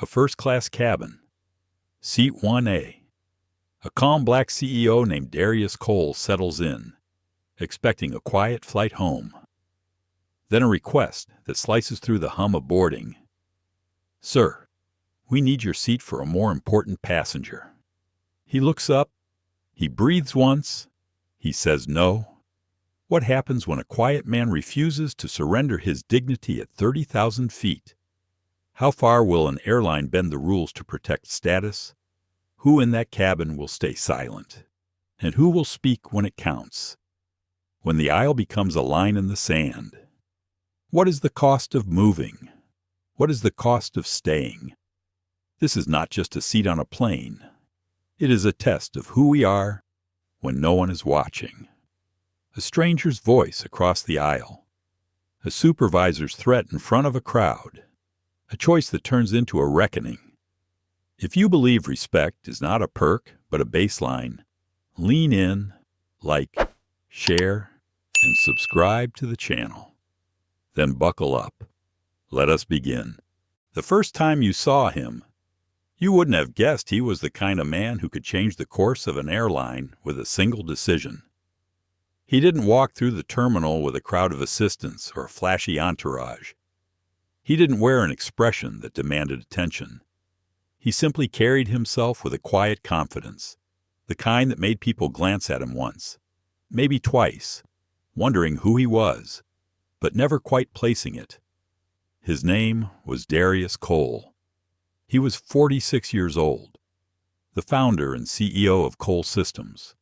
A first-class cabin. Seat 1A. A calm black CEO named Darius Cole settles in, expecting a quiet flight home. Then a request that slices through the hum of boarding. "Sir, we need your seat for a more important passenger." He looks up. He breathes once. He says no. What happens when a quiet man refuses to surrender his dignity at 30,000 feet? How far will an airline bend the rules to protect status? Who in that cabin will stay silent? And who will speak when it counts? When the aisle becomes a line in the sand. What is the cost of moving? What is the cost of staying? This is not just a seat on a plane. It is a test of who we are when no one is watching. A stranger's voice across the aisle. A supervisor's threat in front of a crowd. A choice that turns into a reckoning. If you believe respect is not a perk but a baseline, lean in, like, share, and subscribe to the channel. Then buckle up. Let us begin. The first time you saw him, you wouldn't have guessed he was the kind of man who could change the course of an airline with a single decision. He didn't walk through the terminal with a crowd of assistants or a flashy entourage. He didn't wear an expression that demanded attention. He simply carried himself with a quiet confidence, the kind that made people glance at him once, maybe twice, wondering who he was, but never quite placing it. His name was Darius Cole. He was 46 years old, the founder and CEO of Cole Systems,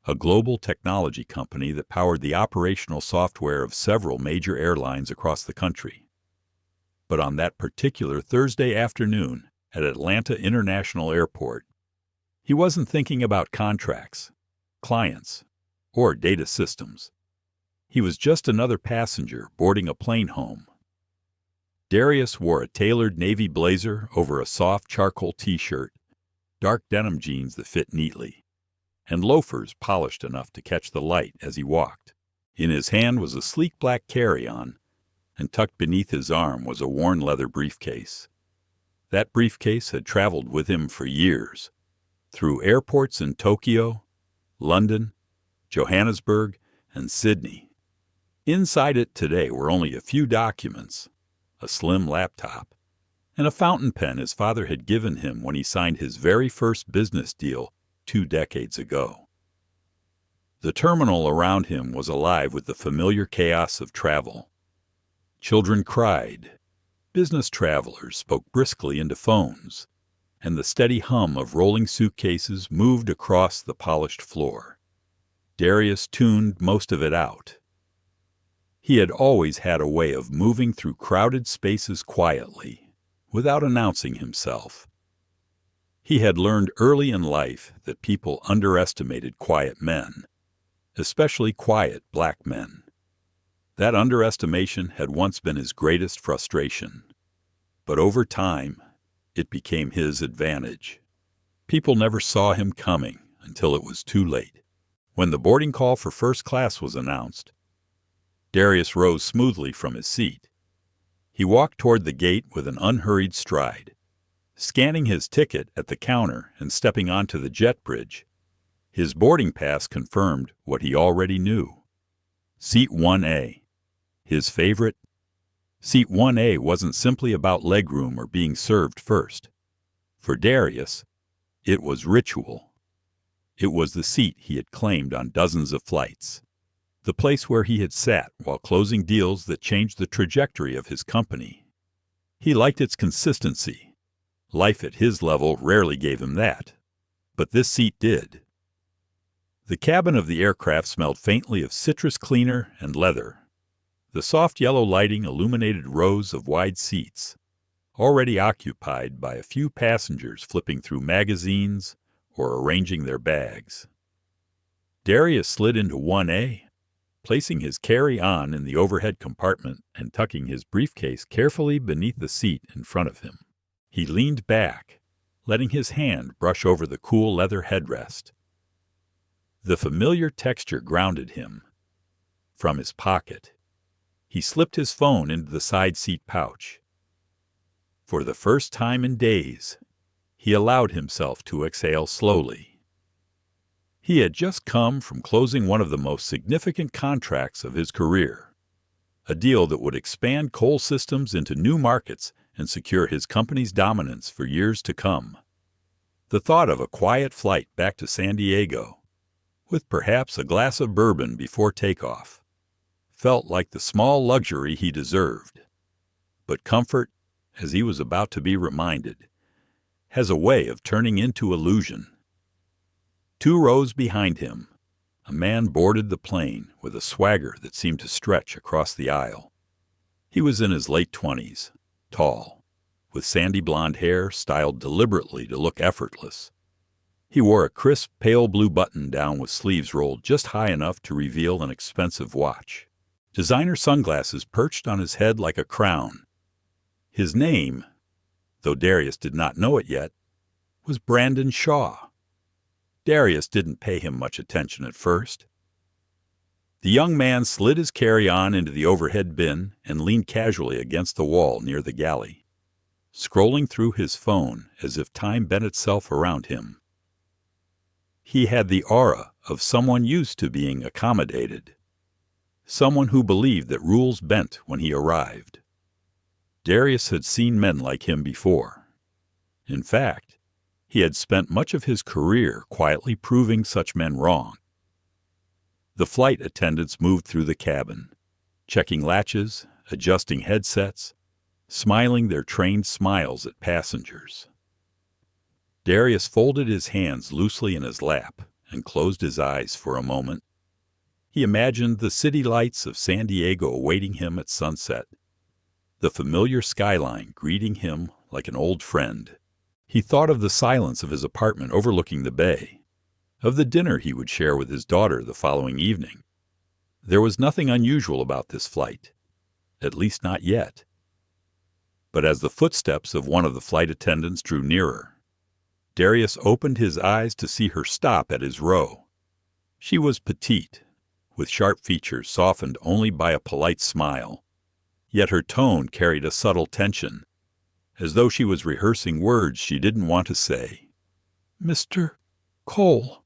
a global technology company that powered the operational software of several major airlines across the country. But on that particular Thursday afternoon at Atlanta International Airport, he wasn't thinking about contracts, clients, or data systems. He was just another passenger boarding a plane home. Darius wore a tailored navy blazer over a soft charcoal t-shirt, dark denim jeans that fit neatly, and loafers polished enough to catch the light as he walked. In his hand was a sleek black carry-on, and tucked beneath his arm was a worn leather briefcase. That briefcase had traveled with him for years, through airports in Tokyo, London, Johannesburg, and Sydney. Inside it today were only a few documents, a slim laptop, and a fountain pen his father had given him when he signed his very first business deal 2 decades ago. The terminal around him was alive with the familiar chaos of travel. Children cried, business travelers spoke briskly into phones, and the steady hum of rolling suitcases moved across the polished floor. Darius tuned most of it out. He had always had a way of moving through crowded spaces quietly, without announcing himself. He had learned early in life that people underestimated quiet men, especially quiet black men. That underestimation had once been his greatest frustration, but over time, it became his advantage. People never saw him coming until it was too late. When the boarding call for first class was announced, Darius rose smoothly from his seat. He walked toward the gate with an unhurried stride, scanning his ticket at the counter and stepping onto the jet bridge. His boarding pass confirmed what he already knew. Seat 1A. His favorite? Seat 1A wasn't simply about legroom or being served first. For Darius, it was ritual. It was the seat he had claimed on dozens of flights, the place where he had sat while closing deals that changed the trajectory of his company. He liked its consistency. Life at his level rarely gave him that, but this seat did. The cabin of the aircraft smelled faintly of citrus cleaner and leather. The soft yellow lighting illuminated rows of wide seats, already occupied by a few passengers flipping through magazines or arranging their bags. Darius slid into 1A, placing his carry-on in the overhead compartment and tucking his briefcase carefully beneath the seat in front of him. He leaned back, letting his hand brush over the cool leather headrest. The familiar texture grounded him. From his pocket, he slipped his phone into the side seat pouch. For the first time in days, he allowed himself to exhale slowly. He had just come from closing one of the most significant contracts of his career, a deal that would expand Cole Systems into new markets and secure his company's dominance for years to come. The thought of a quiet flight back to San Diego, with perhaps a glass of bourbon before takeoff, felt like the small luxury he deserved. But comfort, as he was about to be reminded, has a way of turning into illusion. 2 rows behind him, a man boarded the plane with a swagger that seemed to stretch across the aisle. He was in his late 20s, tall, with sandy blonde hair styled deliberately to look effortless. He wore a crisp, pale blue button-down with sleeves rolled just high enough to reveal an expensive watch. Designer sunglasses perched on his head like a crown. His name, though Darius did not know it yet, was Brandon Shaw. Darius didn't pay him much attention at first. The young man slid his carry-on into the overhead bin and leaned casually against the wall near the galley, scrolling through his phone as if time bent itself around him. He had the aura of someone used to being accommodated, someone who believed that rules bent when he arrived. Darius had seen men like him before. In fact, he had spent much of his career quietly proving such men wrong. The flight attendants moved through the cabin, checking latches, adjusting headsets, smiling their trained smiles at passengers. Darius folded his hands loosely in his lap and closed his eyes for a moment. He imagined the city lights of San Diego awaiting him at sunset, the familiar skyline greeting him like an old friend. He thought of the silence of his apartment overlooking the bay, of the dinner he would share with his daughter the following evening. There was nothing unusual about this flight, at least not yet. But as the footsteps of one of the flight attendants drew nearer, Darius opened his eyes to see her stop at his row. She was petite, with sharp features softened only by a polite smile, yet her tone carried a subtle tension, as though she was rehearsing words she didn't want to say. "Mr. Cole,"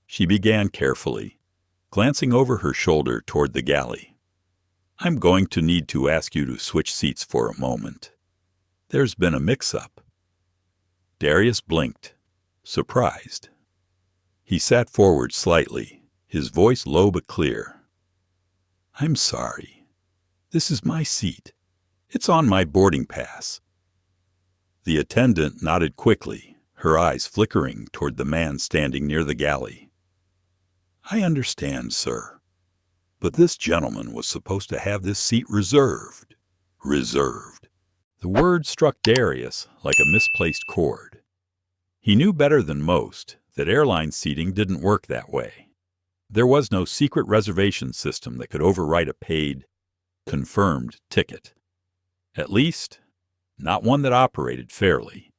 she began carefully, glancing over her shoulder toward the galley. "I'm going to need to ask you to switch seats for a moment. There's been a mix-up." Darius blinked, surprised. He sat forward slightly, his voice low but clear. "I'm sorry. This is my seat. It's on my boarding pass." The attendant nodded quickly, her eyes flickering toward the man standing near the galley. "I understand, sir. But this gentleman was supposed to have this seat reserved." Reserved. The word struck Darius like a misplaced chord. He knew better than most that airline seating didn't work that way. There was no secret reservation system that could overwrite a paid, confirmed ticket. At least, not one that operated fairly.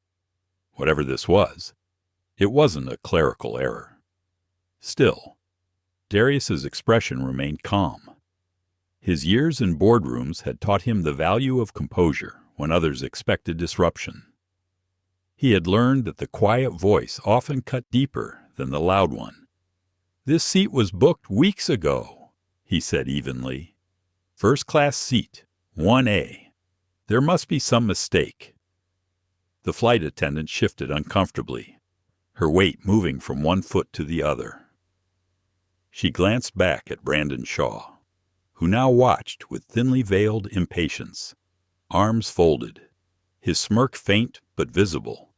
Whatever this was, it wasn't a clerical error. Still, Darius's expression remained calm. His years in boardrooms had taught him the value of composure when others expected disruption. He had learned that the quiet voice often cut deeper than the loud one. "This seat was booked weeks ago," he said evenly. "First-class seat, 1A. There must be some mistake." The flight attendant shifted uncomfortably, her weight moving from one foot to the other. She glanced back at Brandon Shaw, who now watched with thinly veiled impatience, arms folded, his smirk faint but visible.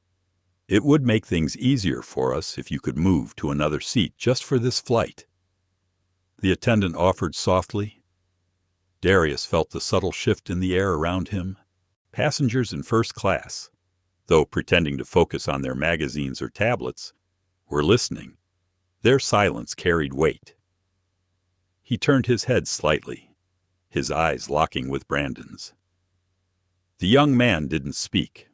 "It would make things easier for us if you could move to another seat just for this flight," the attendant offered softly. Darius felt the subtle shift in the air around him. Passengers in first class, though pretending to focus on their magazines or tablets, were listening. Their silence carried weight. He turned his head slightly, his eyes locking with Brandon's. The young man didn't speak,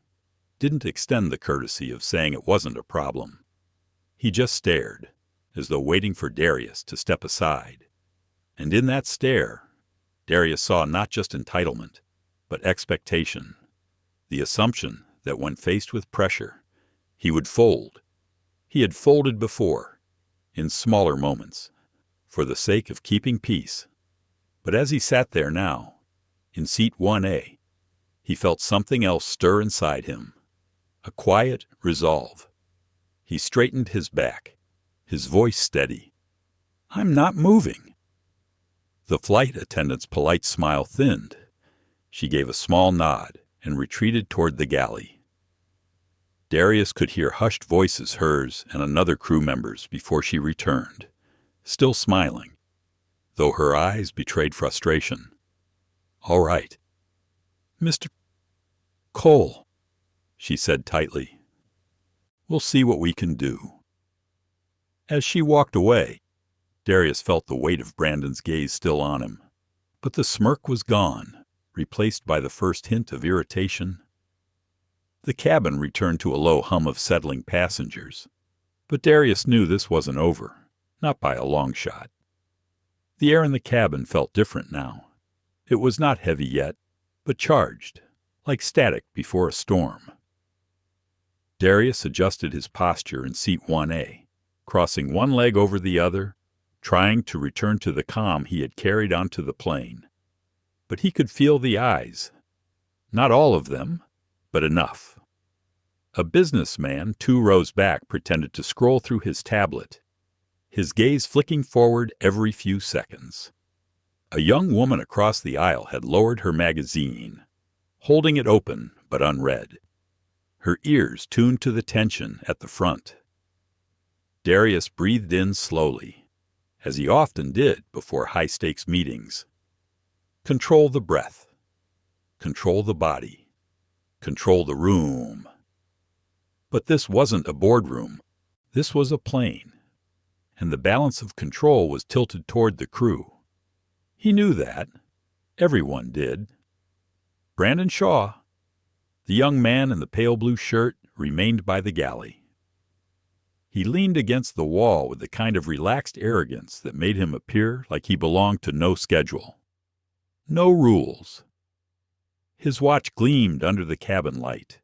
didn't extend the courtesy of saying it wasn't a problem. He just stared, as though waiting for Darius to step aside. And in that stare, Darius saw not just entitlement, but expectation. the assumption that when faced with pressure, he would fold. He had folded before, in smaller moments, for the sake of keeping peace. But as he sat there now, in seat 1A, he felt something else stir inside him, a quiet resolve. He straightened his back, his voice steady. "I'm not moving." The flight attendant's polite smile thinned. She gave a small nod and retreated toward the galley. Darius could hear hushed voices, hers and another crew member's, before she returned, still smiling, though her eyes betrayed frustration. "All right." "Mr. Cole," she said tightly. "We'll see what we can do." As she walked away, Darius felt the weight of Brandon's gaze still on him, but the smirk was gone, replaced by the first hint of irritation. The cabin returned to a low hum of settling passengers, but Darius knew this wasn't over, not by a long shot. The air in the cabin felt different now. It was not heavy yet, but charged, like static before a storm. Darius adjusted his posture in seat 1A, crossing one leg over the other, trying to return to the calm he had carried onto the plane. But he could feel the eyes. Not all of them, but enough. A businessman 2 rows back pretended to scroll through his tablet, his gaze flicking forward every few seconds. A young woman across the aisle had lowered her magazine, holding it open but unread, her ears tuned to the tension at the front. Darius breathed in slowly, as he often did before high-stakes meetings. Control the breath. Control the body. Control the room. But this wasn't a boardroom. This was a plane, and the balance of control was tilted toward the crew. He knew that. Everyone did. Brandon Shaw, the young man in the pale blue shirt, remained by the galley. He leaned against the wall with the kind of relaxed arrogance that made him appear like he belonged to no schedule, no rules. His watch gleamed under the cabin light,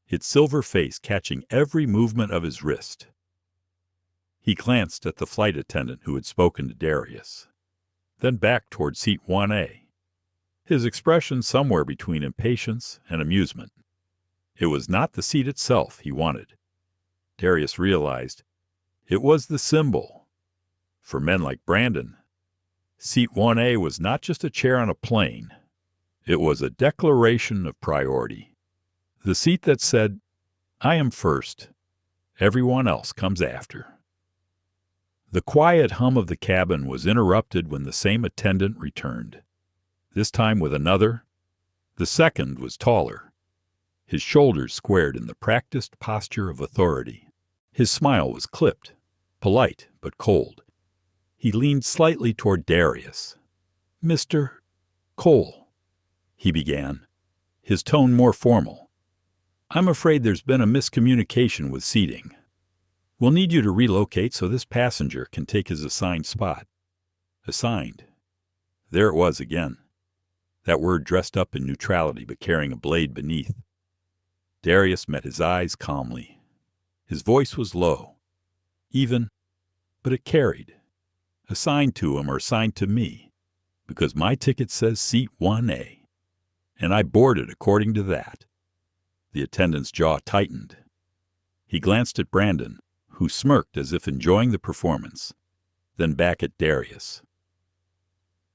its silver face catching every movement of his wrist. He glanced at the flight attendant who had spoken to Darius, then back toward seat 1A, his expression somewhere between impatience and amusement. It was not the seat itself he wanted. Darius realized it was the symbol. For men like Brandon, seat 1A was not just a chair on a plane. It was a declaration of priority. The seat that said, "I am first. Everyone else comes after." The quiet hum of the cabin was interrupted when the same attendant returned, this time with another. The second was taller, his shoulders squared in the practiced posture of authority. His smile was clipped, polite but cold. He leaned slightly toward Darius. "Mr. Cole," he began, his tone more formal. "I'm afraid there's been a miscommunication with seating. We'll need you to relocate so this passenger can take his assigned spot." Assigned. There it was again. That word dressed up in neutrality but carrying a blade beneath. Darius met his eyes calmly. His voice was low, even, but it carried. Assigned to him or assigned to me, because my ticket says seat 1A, and I boarded according to that. The attendant's jaw tightened. He glanced at Brandon, who smirked as if enjoying the performance, then back at Darius.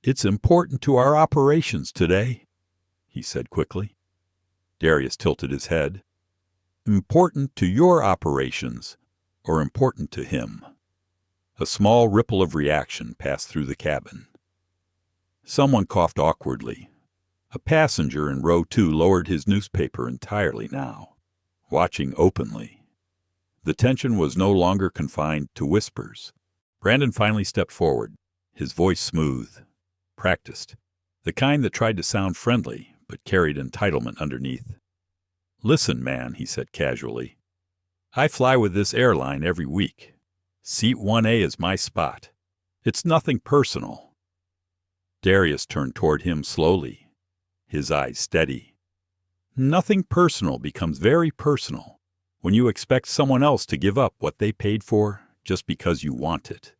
"It's important to our operations today," he said quickly. Darius tilted his head. "Important to your operations, or important to him?" A small ripple of reaction passed through the cabin. Someone coughed awkwardly. A passenger in row 2 lowered his newspaper entirely now, watching openly. The tension was no longer confined to whispers. Brandon finally stepped forward, his voice smooth, practiced, the kind that tried to sound friendly but carried entitlement underneath. "Listen, man," he said casually. "I fly with this airline every week. Seat 1A is my spot. It's nothing personal." Darius turned toward him slowly, his eyes steady. Nothing personal becomes very personal when you expect someone else to give up what they paid for just because you want it.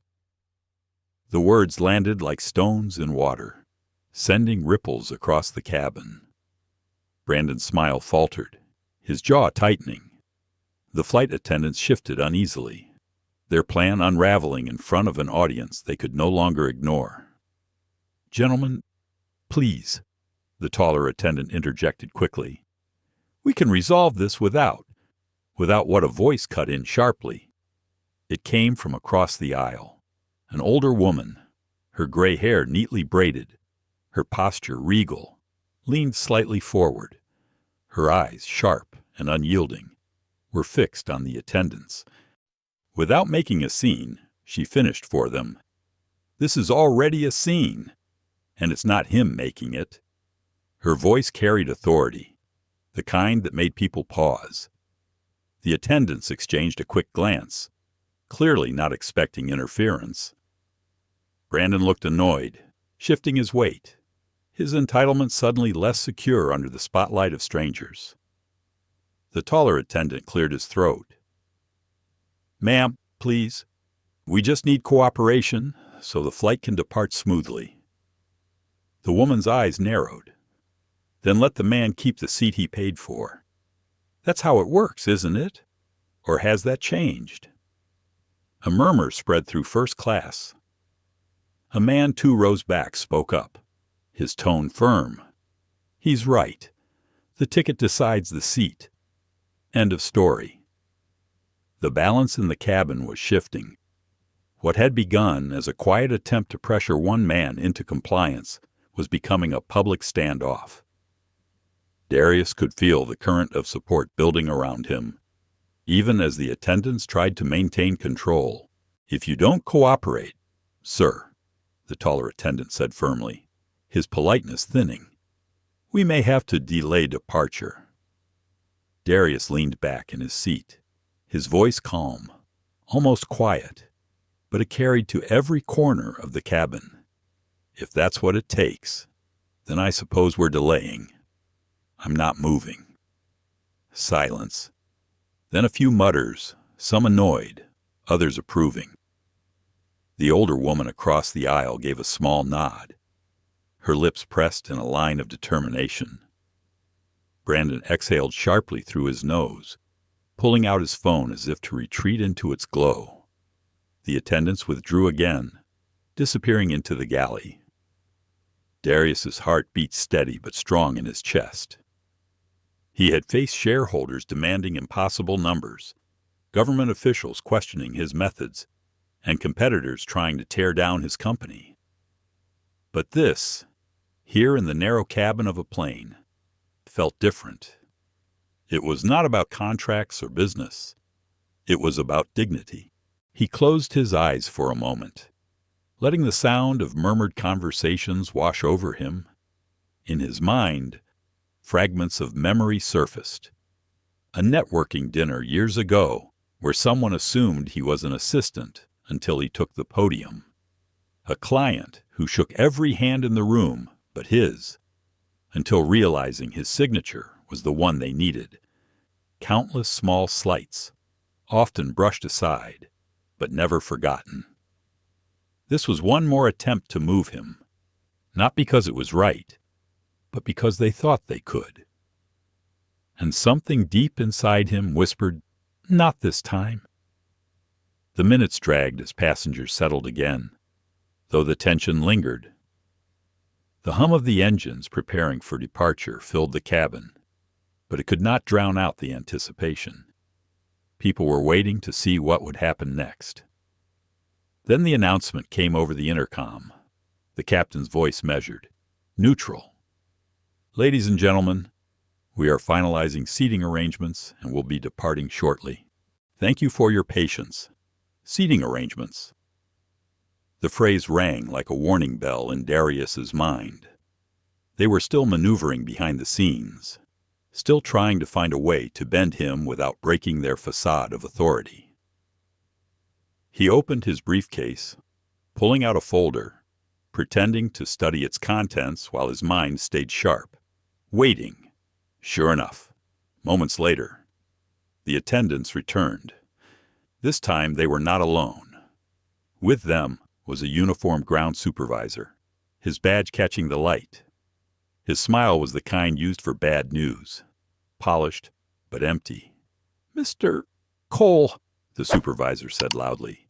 The words landed like stones in water, sending ripples across the cabin. Brandon's smile faltered, his jaw tightening. The flight attendants shifted uneasily, their plan unraveling in front of an audience they could no longer ignore. "Gentlemen, please," the taller attendant interjected quickly. "We can resolve this without what a voice cut in sharply. It came from across the aisle. An older woman, her gray hair neatly braided, her posture regal, leaned slightly forward. Her eyes, sharp and unyielding, were fixed on the attendants. Without making a scene, she finished for them. "This is already a scene, and it's not him making it." Her voice carried authority, the kind that made people pause. The attendants exchanged a quick glance, clearly not expecting interference. Brandon looked annoyed, shifting his weight, his entitlement suddenly less secure under the spotlight of strangers. The taller attendant cleared his throat. "Ma'am, please. We just need cooperation so the flight can depart smoothly." The woman's eyes narrowed. "Then let the man keep the seat he paid for. That's how it works, isn't it? Or has that changed?" A murmur spread through first class. A man 2 rows back spoke up, his tone firm. "He's right. The ticket decides the seat. End of story." The balance in the cabin was shifting. What had begun as a quiet attempt to pressure one man into compliance was becoming a public standoff. Darius could feel the current of support building around him, even as the attendants tried to maintain control. "If you don't cooperate, sir," the taller attendant said firmly, his politeness thinning, "we may have to delay departure." Darius leaned back in his seat, his voice calm, almost quiet, but it carried to every corner of the cabin. "If that's what it takes, then I suppose we're delaying. I'm not moving." Silence. Then a few mutters, some annoyed, others approving. The older woman across the aisle gave a small nod, her lips pressed in a line of determination. Brandon exhaled sharply through his nose, pulling out his phone as if to retreat into its glow. The attendants withdrew again, disappearing into the galley. Darius's heart beat steady but strong in his chest. He had faced shareholders demanding impossible numbers, government officials questioning his methods, and competitors trying to tear down his company. But this, here in the narrow cabin of a plane, felt different. It was not about contracts or business. It was about dignity. He closed his eyes for a moment, letting the sound of murmured conversations wash over him. In his mind, fragments of memory surfaced. A networking dinner years ago where someone assumed he was an assistant until he took the podium. A client who shook every hand in the room but his, until realizing his signature was the one they needed. Countless small slights, often brushed aside, but never forgotten. This was one more attempt to move him, not because it was right, but because they thought they could. And something deep inside him whispered, "Not this time." The minutes dragged as passengers settled again, though the tension lingered. The hum of the engines preparing for departure filled the cabin, but it could not drown out the anticipation. People were waiting to see what would happen next. Then the announcement came over the intercom, the captain's voice measured, neutral. "Ladies and gentlemen, we are finalizing seating arrangements and will be departing shortly. Thank you for your patience. Seating arrangements." The phrase rang like a warning bell in Darius's mind. They were still maneuvering behind the scenes, still trying to find a way to bend him without breaking their facade of authority. He opened his briefcase, pulling out a folder, pretending to study its contents while his mind stayed sharp, waiting, Sure enough, moments later, the attendants returned. This time they were not alone. With them was a uniformed ground supervisor, his badge catching the light. His smile was the kind used for bad news, polished but empty. "Mr. Cole," the supervisor said loudly,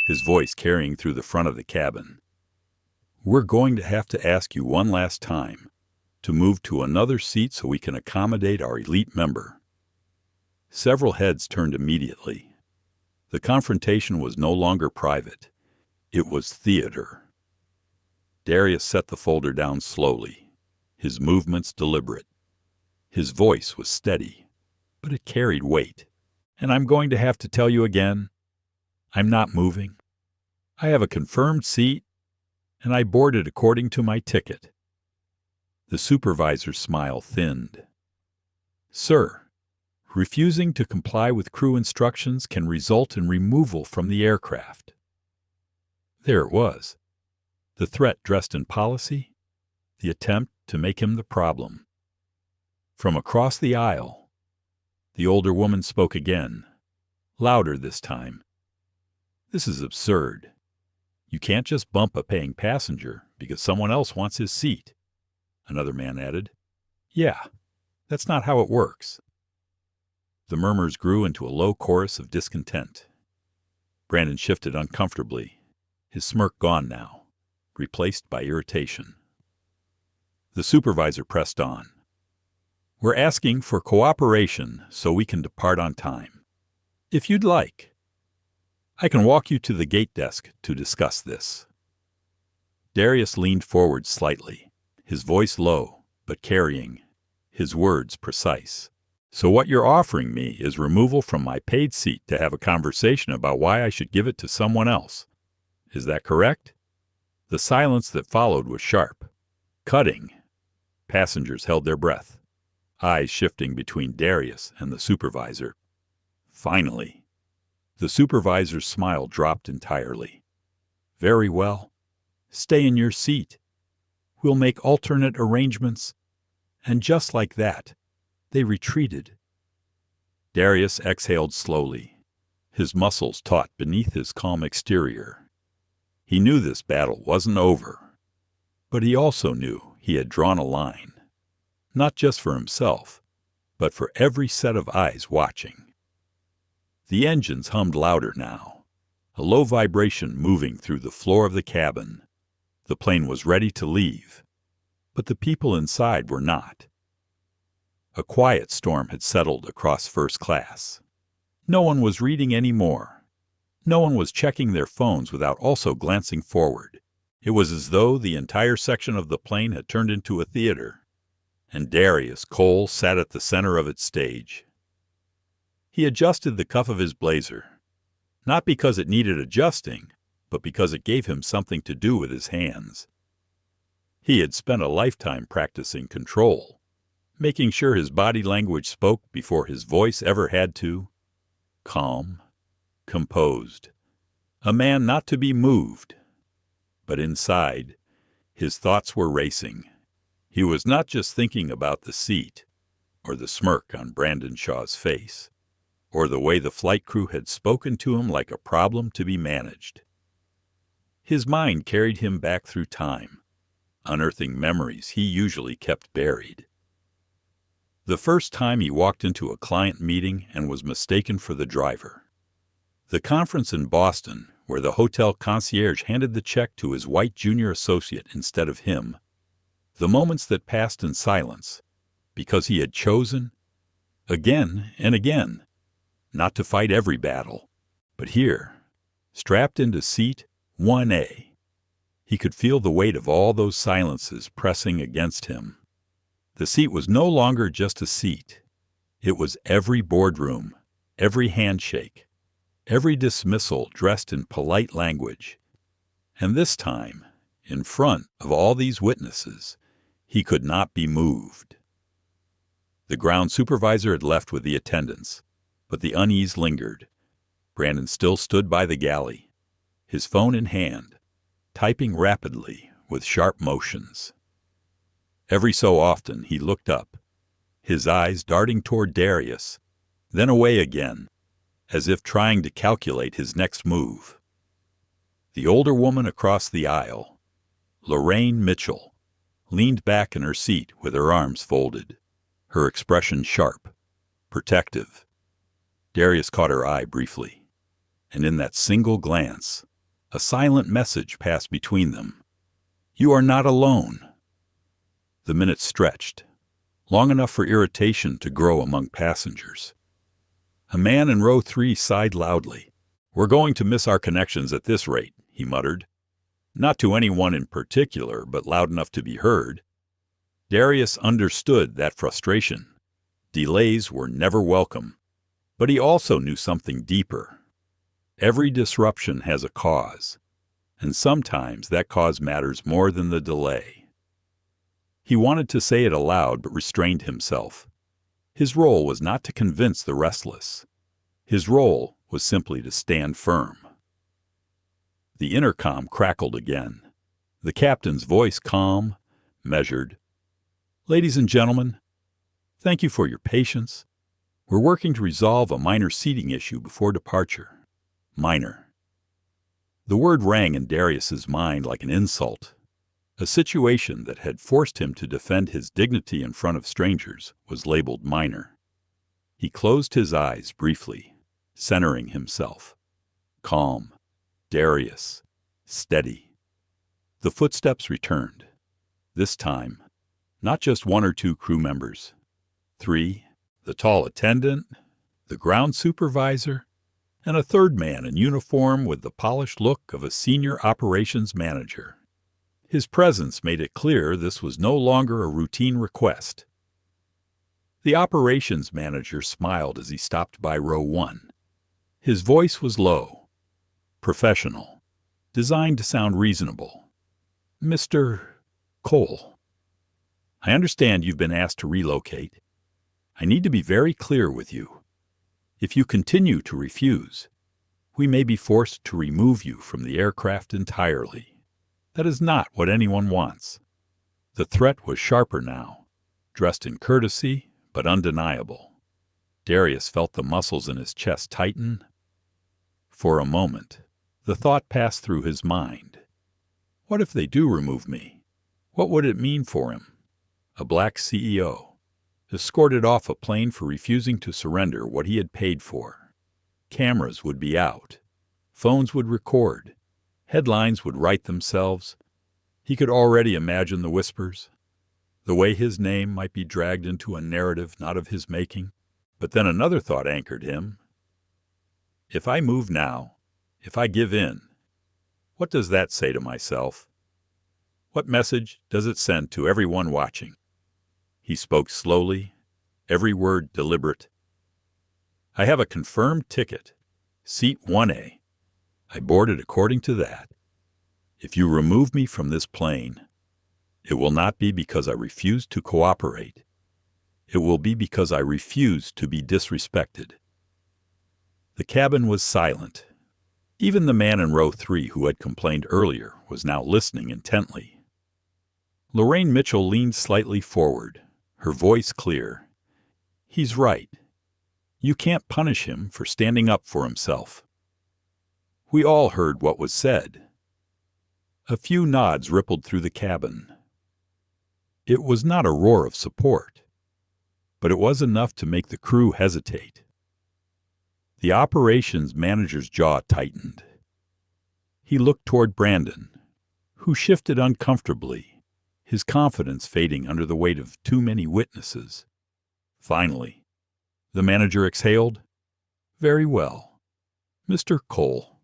his voice carrying through the front of the cabin. "We're going to have to ask you one last time to move to another seat so we can accommodate our elite member." Several heads turned immediately. The confrontation was no longer private. It was theater. Darius set the folder down slowly, his movements deliberate. His voice was steady, but it carried weight. "And I'm going to have to tell you again, I'm not moving. I have a confirmed seat, and I boarded according to my ticket." The supervisor's smile thinned. "Sir, refusing to comply with crew instructions can result in removal from the aircraft." There it was. The threat dressed in policy, the attempt to make him the problem. From across the aisle, the older woman spoke again, louder this time. "This is absurd. You can't just bump a paying passenger because someone else wants his seat." Another man added, "Yeah, that's not how it works." The murmurs grew into a low chorus of discontent. Brandon shifted uncomfortably, his smirk gone now, replaced by irritation. The supervisor pressed on. "We're asking for cooperation so we can depart on time. If you'd like, I can walk you to the gate desk to discuss this." Darius leaned forward slightly, his voice low but carrying, his words precise. "So what you're offering me is removal from my paid seat to have a conversation about why I should give it to someone else. Is that correct?" The silence that followed was sharp, cutting. Passengers held their breath, eyes shifting between Darius and the supervisor. Finally, the supervisor's smile dropped entirely. "Very well. Stay in your seat. We'll make alternate arrangements." And just like that, they retreated. Darius exhaled slowly, his muscles taut beneath his calm exterior. He knew this battle wasn't over, but he also knew he had drawn a line, not just for himself, but for every set of eyes watching. The engines hummed louder now, a low vibration moving through the floor of the cabin. The plane was ready to leave, but the people inside were not. A quiet storm had settled across first class. No one was reading any more. No one was checking their phones without also glancing forward. It was as though the entire section of the plane had turned into a theater, and Darius Cole sat at the center of its stage. He adjusted the cuff of his blazer, not because it needed adjusting, but because it gave him something to do with his hands. He had spent a lifetime practicing control, making sure his body language spoke before his voice ever had to. Calm, composed, a man not to be moved. But inside, his thoughts were racing. He was not just thinking about the seat, or the smirk on Brandon Shaw's face, or the way the flight crew had spoken to him like a problem to be managed. His mind carried him back through time, unearthing memories he usually kept buried. The first time he walked into a client meeting and was mistaken for the driver. The conference in Boston, where the hotel concierge handed the check to his white junior associate instead of him. The moments that passed in silence, because he had chosen, again and again, not to fight every battle. But here, strapped into seat 1A, he could feel the weight of all those silences pressing against him. The seat was no longer just a seat. It was every boardroom, every handshake, every dismissal dressed in polite language. And this time, in front of all these witnesses, he could not be moved. The ground supervisor had left with the attendants, but the unease lingered. Brandon still stood by the galley, his phone in hand, typing rapidly with sharp motions. Every so often he looked up, his eyes darting toward Darius, then away again, as if trying to calculate his next move. The older woman across the aisle, Lorraine Mitchell, leaned back in her seat with her arms folded, her expression sharp, protective. Darius caught her eye briefly, and in that single glance, a silent message passed between them. "You are not alone." The minutes stretched, long enough for irritation to grow among passengers. A man in row 3 sighed loudly. "We're going to miss our connections at this rate," he muttered. Not to anyone in particular, but loud enough to be heard. Darius understood that frustration. Delays were never welcome. But he also knew something deeper. Every disruption has a cause, and sometimes that cause matters more than the delay. He wanted to say it aloud, but restrained himself. His role was not to convince the restless. His role was simply to stand firm. The intercom crackled again. The captain's voice calm, measured. "Ladies and gentlemen, thank you for your patience. We're working to resolve a minor seating issue before departure." Minor. The word rang in Darius's mind like an insult. A situation that had forced him to defend his dignity in front of strangers was labeled minor. He closed his eyes briefly, centering himself. Calm. Darius. Steady. The footsteps returned. This time, not just 1 or 2 crew members. 3, the tall attendant, the ground supervisor, and a third man in uniform with the polished look of a senior operations manager. His presence made it clear this was no longer a routine request. The operations manager smiled as he stopped by row 1. His voice was low, professional, designed to sound reasonable. "Mr. Cole, I understand you've been asked to relocate. I need to be very clear with you. If you continue to refuse, we may be forced to remove you from the aircraft entirely. That is not what anyone wants." The threat was sharper now, dressed in courtesy, but undeniable. Darius felt the muscles in his chest tighten. For a moment, the thought passed through his mind. What if they do remove me? What would it mean for him? A black CEO, escorted off a plane for refusing to surrender what he had paid for. Cameras would be out. Phones would record. Headlines would write themselves. He could already imagine the whispers, the way his name might be dragged into a narrative not of his making. But then another thought anchored him. If I move now, if I give in, what does that say to myself? What message does it send to everyone watching? He spoke slowly, every word deliberate. "I have a confirmed ticket, seat 1A. I boarded according to that. If you remove me from this plane, it will not be because I refuse to cooperate. It will be because I refuse to be disrespected." The cabin was silent. Even the man in row 3 who had complained earlier was now listening intently. Lorraine Mitchell leaned slightly forward, her voice clear. "He's right. You can't punish him for standing up for himself." We all heard what was said. A few nods rippled through the cabin. It was not a roar of support, but it was enough to make the crew hesitate. The operations manager's jaw tightened. He looked toward Brandon, who shifted uncomfortably, his confidence fading under the weight of too many witnesses. Finally, the manager exhaled. "Very well. Mr. Cole,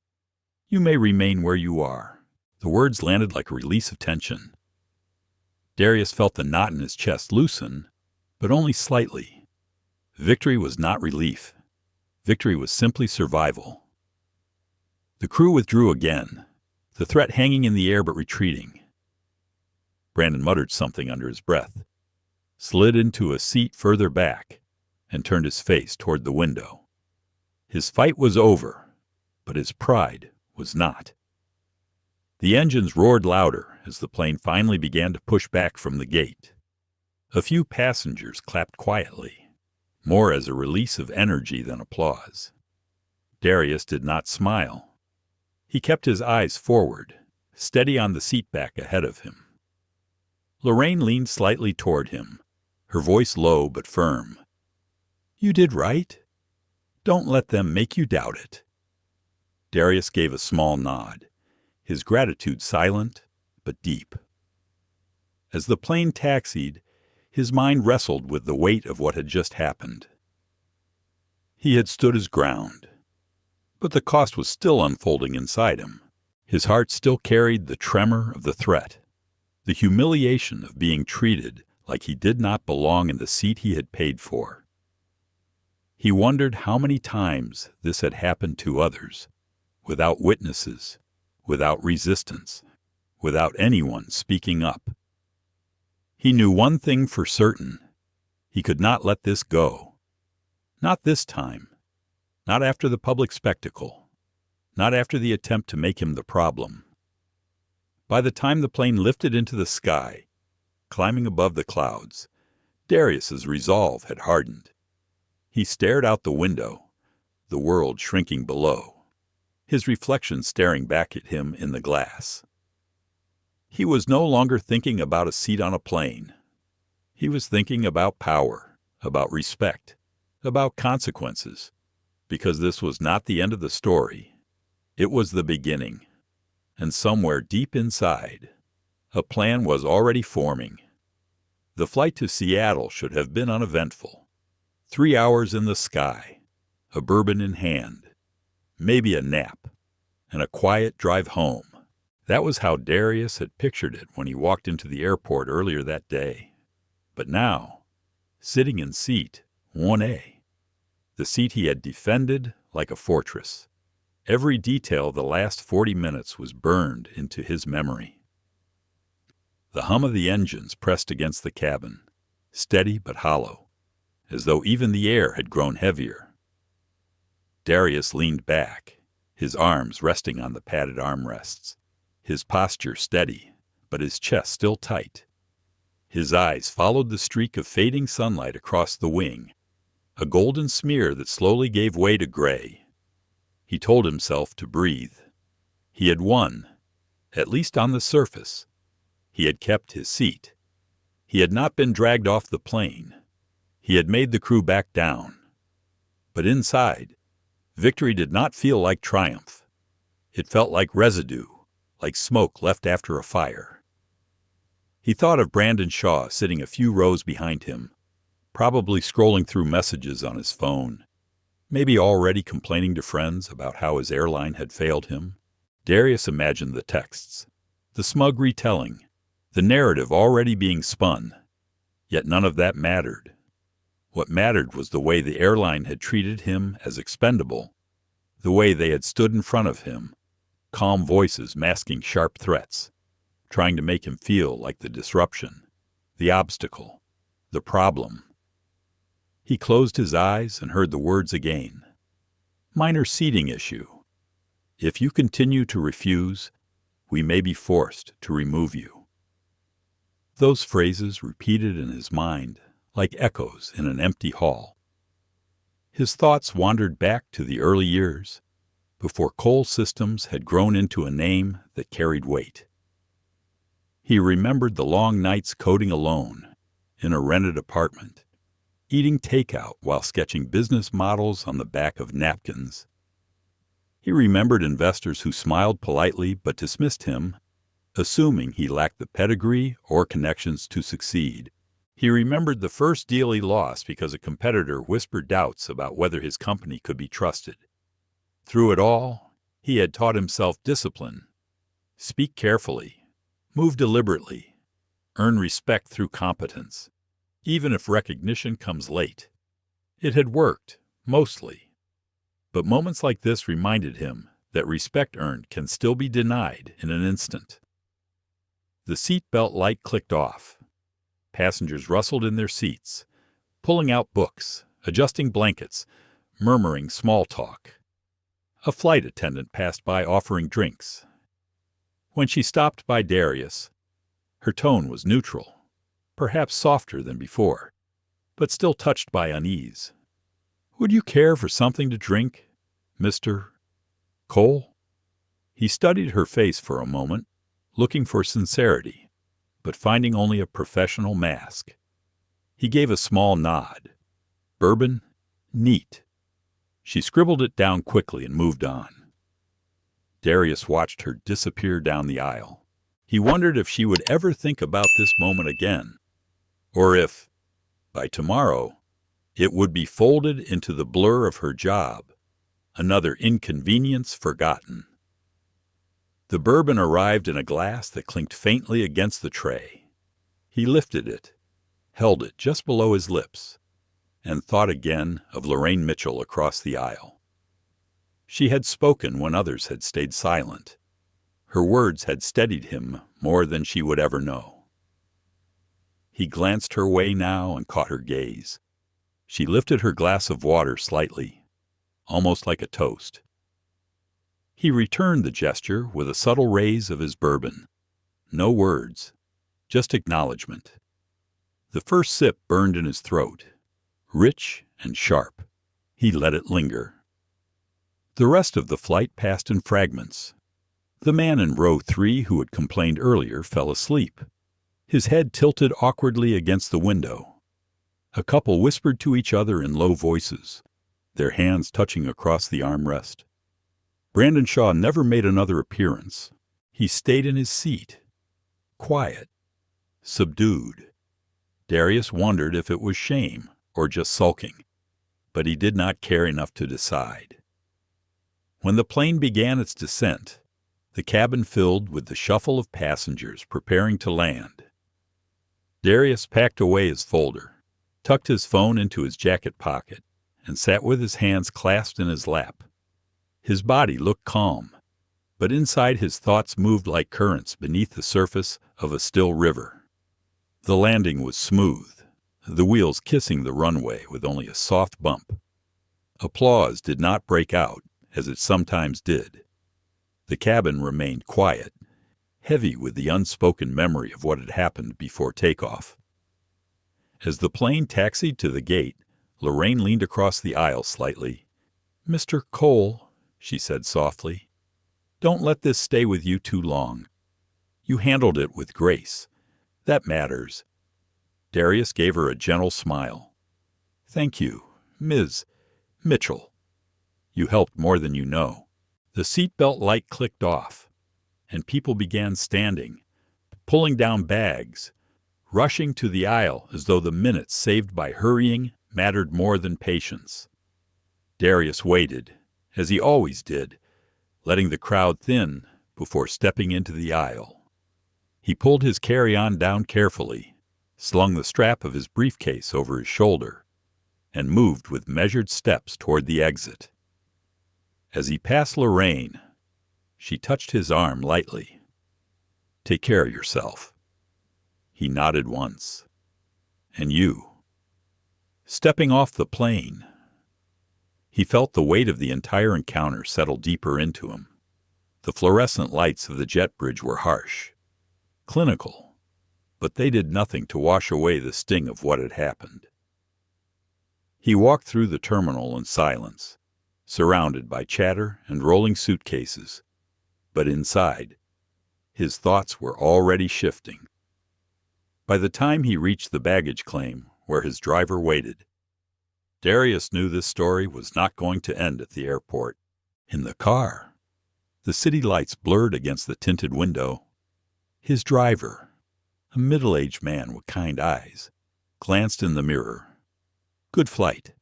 you may remain where you are." The words landed like a release of tension. Darius felt the knot in his chest loosen, but only slightly. Victory was not relief. Victory was simply survival. The crew withdrew again, the threat hanging in the air but retreating. Brandon muttered something under his breath, slid into a seat further back, and turned his face toward the window. His fight was over, but his pride was not. The engines roared louder as the plane finally began to push back from the gate. A few passengers clapped quietly, more as a release of energy than applause. Darius did not smile. He kept his eyes forward, steady on the seat back ahead of him. Lorraine leaned slightly toward him, her voice low but firm. "You did right. Don't let them make you doubt it." Darius gave a small nod, his gratitude silent but deep. As the plane taxied, his mind wrestled with the weight of what had just happened. He had stood his ground, but the cost was still unfolding inside him. His heart still carried the tremor of the threat, the humiliation of being treated like he did not belong in the seat he had paid for. He wondered how many times this had happened to others, without witnesses, without resistance, without anyone speaking up. He knew one thing for certain. He could not let this go. Not this time. Not after the public spectacle. Not after the attempt to make him the problem. By the time the plane lifted into the sky, climbing above the clouds, Darius's resolve had hardened. He stared out the window, the world shrinking below, his reflection staring back at him in the glass. He was no longer thinking about a seat on a plane. He was thinking about power, about respect, about consequences, because this was not the end of the story. It was the beginning. And somewhere deep inside, a plan was already forming. The flight to Seattle should have been uneventful. 3 hours in the sky, a bourbon in hand, maybe a nap, and a quiet drive home. That was how Darius had pictured it when he walked into the airport earlier that day. But now, sitting in seat 1A, the seat he had defended like a fortress, every detail of the last 40 minutes was burned into his memory. The hum of the engines pressed against the cabin, steady but hollow, as though even the air had grown heavier. Darius leaned back, his arms resting on the padded armrests, his posture steady, but his chest still tight. His eyes followed the streak of fading sunlight across the wing, a golden smear that slowly gave way to gray. He told himself to breathe. He had won, at least on the surface. He had kept his seat. He had not been dragged off the plane. He had made the crew back down. But inside, victory did not feel like triumph. It felt like residue, like smoke left after a fire. He thought of Brandon Shaw sitting a few rows behind him, probably scrolling through messages on his phone, maybe already complaining to friends about how his airline had failed him. Darius imagined the texts, the smug retelling, the narrative already being spun. Yet none of that mattered. What mattered was the way the airline had treated him as expendable, the way they had stood in front of him, calm voices masking sharp threats, trying to make him feel like the disruption, the obstacle, the problem. He closed his eyes and heard the words again. Minor seating issue. If you continue to refuse, we may be forced to remove you. Those phrases repeated in his mind like echoes in an empty hall. His thoughts wandered back to the early years, before Cole Systems had grown into a name that carried weight. He remembered the long nights coding alone, in a rented apartment, eating takeout while sketching business models on the back of napkins. He remembered investors who smiled politely but dismissed him, assuming he lacked the pedigree or connections to succeed. He remembered the first deal he lost because a competitor whispered doubts about whether his company could be trusted. Through it all, he had taught himself discipline. Speak carefully, move deliberately, earn respect through competence, even if recognition comes late. It had worked, mostly. But moments like this reminded him that respect earned can still be denied in an instant. The seatbelt light clicked off. Passengers rustled in their seats, pulling out books, adjusting blankets, murmuring small talk. A flight attendant passed by offering drinks. When she stopped by Darius, her tone was neutral, perhaps softer than before, but still touched by unease. "Would you care for something to drink, Mr. Cole?" He studied her face for a moment, looking for sincerity, but finding only a professional mask. He gave a small nod. "Bourbon? Neat." She scribbled it down quickly and moved on. Darius watched her disappear down the aisle. He wondered if she would ever think about this moment again, or if, by tomorrow, it would be folded into the blur of her job, another inconvenience forgotten. The bourbon arrived in a glass that clinked faintly against the tray. He lifted it, held it just below his lips, and thought again of Lorraine Mitchell across the aisle. She had spoken when others had stayed silent. Her words had steadied him more than she would ever know. He glanced her way now and caught her gaze. She lifted her glass of water slightly, almost like a toast. He returned the gesture with a subtle raise of his bourbon. No words, just acknowledgement. The first sip burned in his throat, rich and sharp. He let it linger. The rest of the flight passed in fragments. The man in row 3 who had complained earlier fell asleep, his head tilted awkwardly against the window. A couple whispered to each other in low voices, their hands touching across the armrest. Brandon Shaw never made another appearance. He stayed in his seat, quiet, subdued. Darius wondered if it was shame or just sulking, but he did not care enough to decide. When the plane began its descent, the cabin filled with the shuffle of passengers preparing to land. Darius packed away his folder, tucked his phone into his jacket pocket, and sat with his hands clasped in his lap. His body looked calm, but inside his thoughts moved like currents beneath the surface of a still river. The landing was smooth, the wheels kissing the runway with only a soft bump. Applause did not break out, as it sometimes did. The cabin remained quiet, heavy with the unspoken memory of what had happened before takeoff. As the plane taxied to the gate, Lorraine leaned across the aisle slightly. "Mr. Cole," she said softly, "don't let this stay with you too long. You handled it with grace. That matters." Darius gave her a gentle smile. "Thank you, Ms. Mitchell. You helped more than you know." The seatbelt light clicked off, and people began standing, pulling down bags, rushing to the aisle as though the minutes saved by hurrying mattered more than patience. Darius waited, as he always did, letting the crowd thin before stepping into the aisle. He pulled his carry-on down carefully, slung the strap of his briefcase over his shoulder, and moved with measured steps toward the exit. As he passed Lorraine, she touched his arm lightly. "Take care of yourself." He nodded once. "And you." Stepping off the plane, he felt the weight of the entire encounter settle deeper into him. The fluorescent lights of the jet bridge were harsh, clinical, but they did nothing to wash away the sting of what had happened. He walked through the terminal in silence, surrounded by chatter and rolling suitcases, but inside, his thoughts were already shifting. By the time he reached the baggage claim, where his driver waited, Darius knew this story was not going to end at the airport. In the car, the city lights blurred against the tinted window. His driver, a middle-aged man with kind eyes, glanced in the mirror. "Good flight."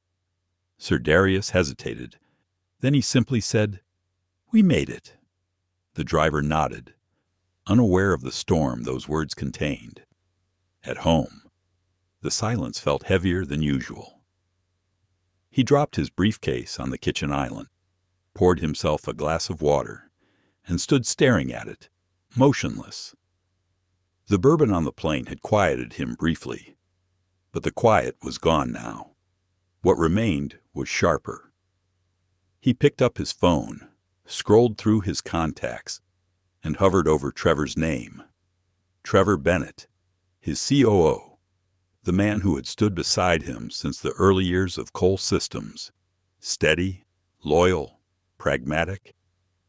Sir Darius hesitated. Then he simply said, "We made it." The driver nodded, unaware of the storm those words contained. At home, the silence felt heavier than usual. He dropped his briefcase on the kitchen island, poured himself a glass of water, and stood staring at it, motionless. The bourbon on the plane had quieted him briefly, but the quiet was gone now. What remained was sharper. He picked up his phone, scrolled through his contacts, and hovered over Trevor's name. Trevor Bennett, his COO, the man who had stood beside him since the early years of Cole Systems, steady, loyal, pragmatic,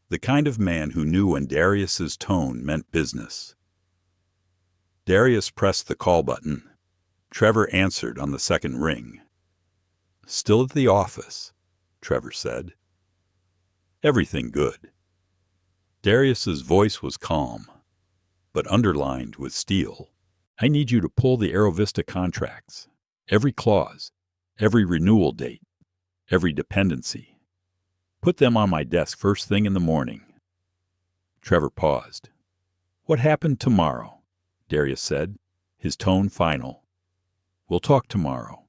the kind of man who knew when Darius's tone meant business. Darius pressed the call button. Trevor answered on the second ring. "Still at the office," Trevor said. "Everything good." Darius's voice was calm, but underlined with steel. "I need you to pull the AeroVista contracts, every clause, every renewal date, every dependency. Put them on my desk first thing in the morning." Trevor paused. "What happened tomorrow?" Darius said, his tone final. "We'll talk tomorrow."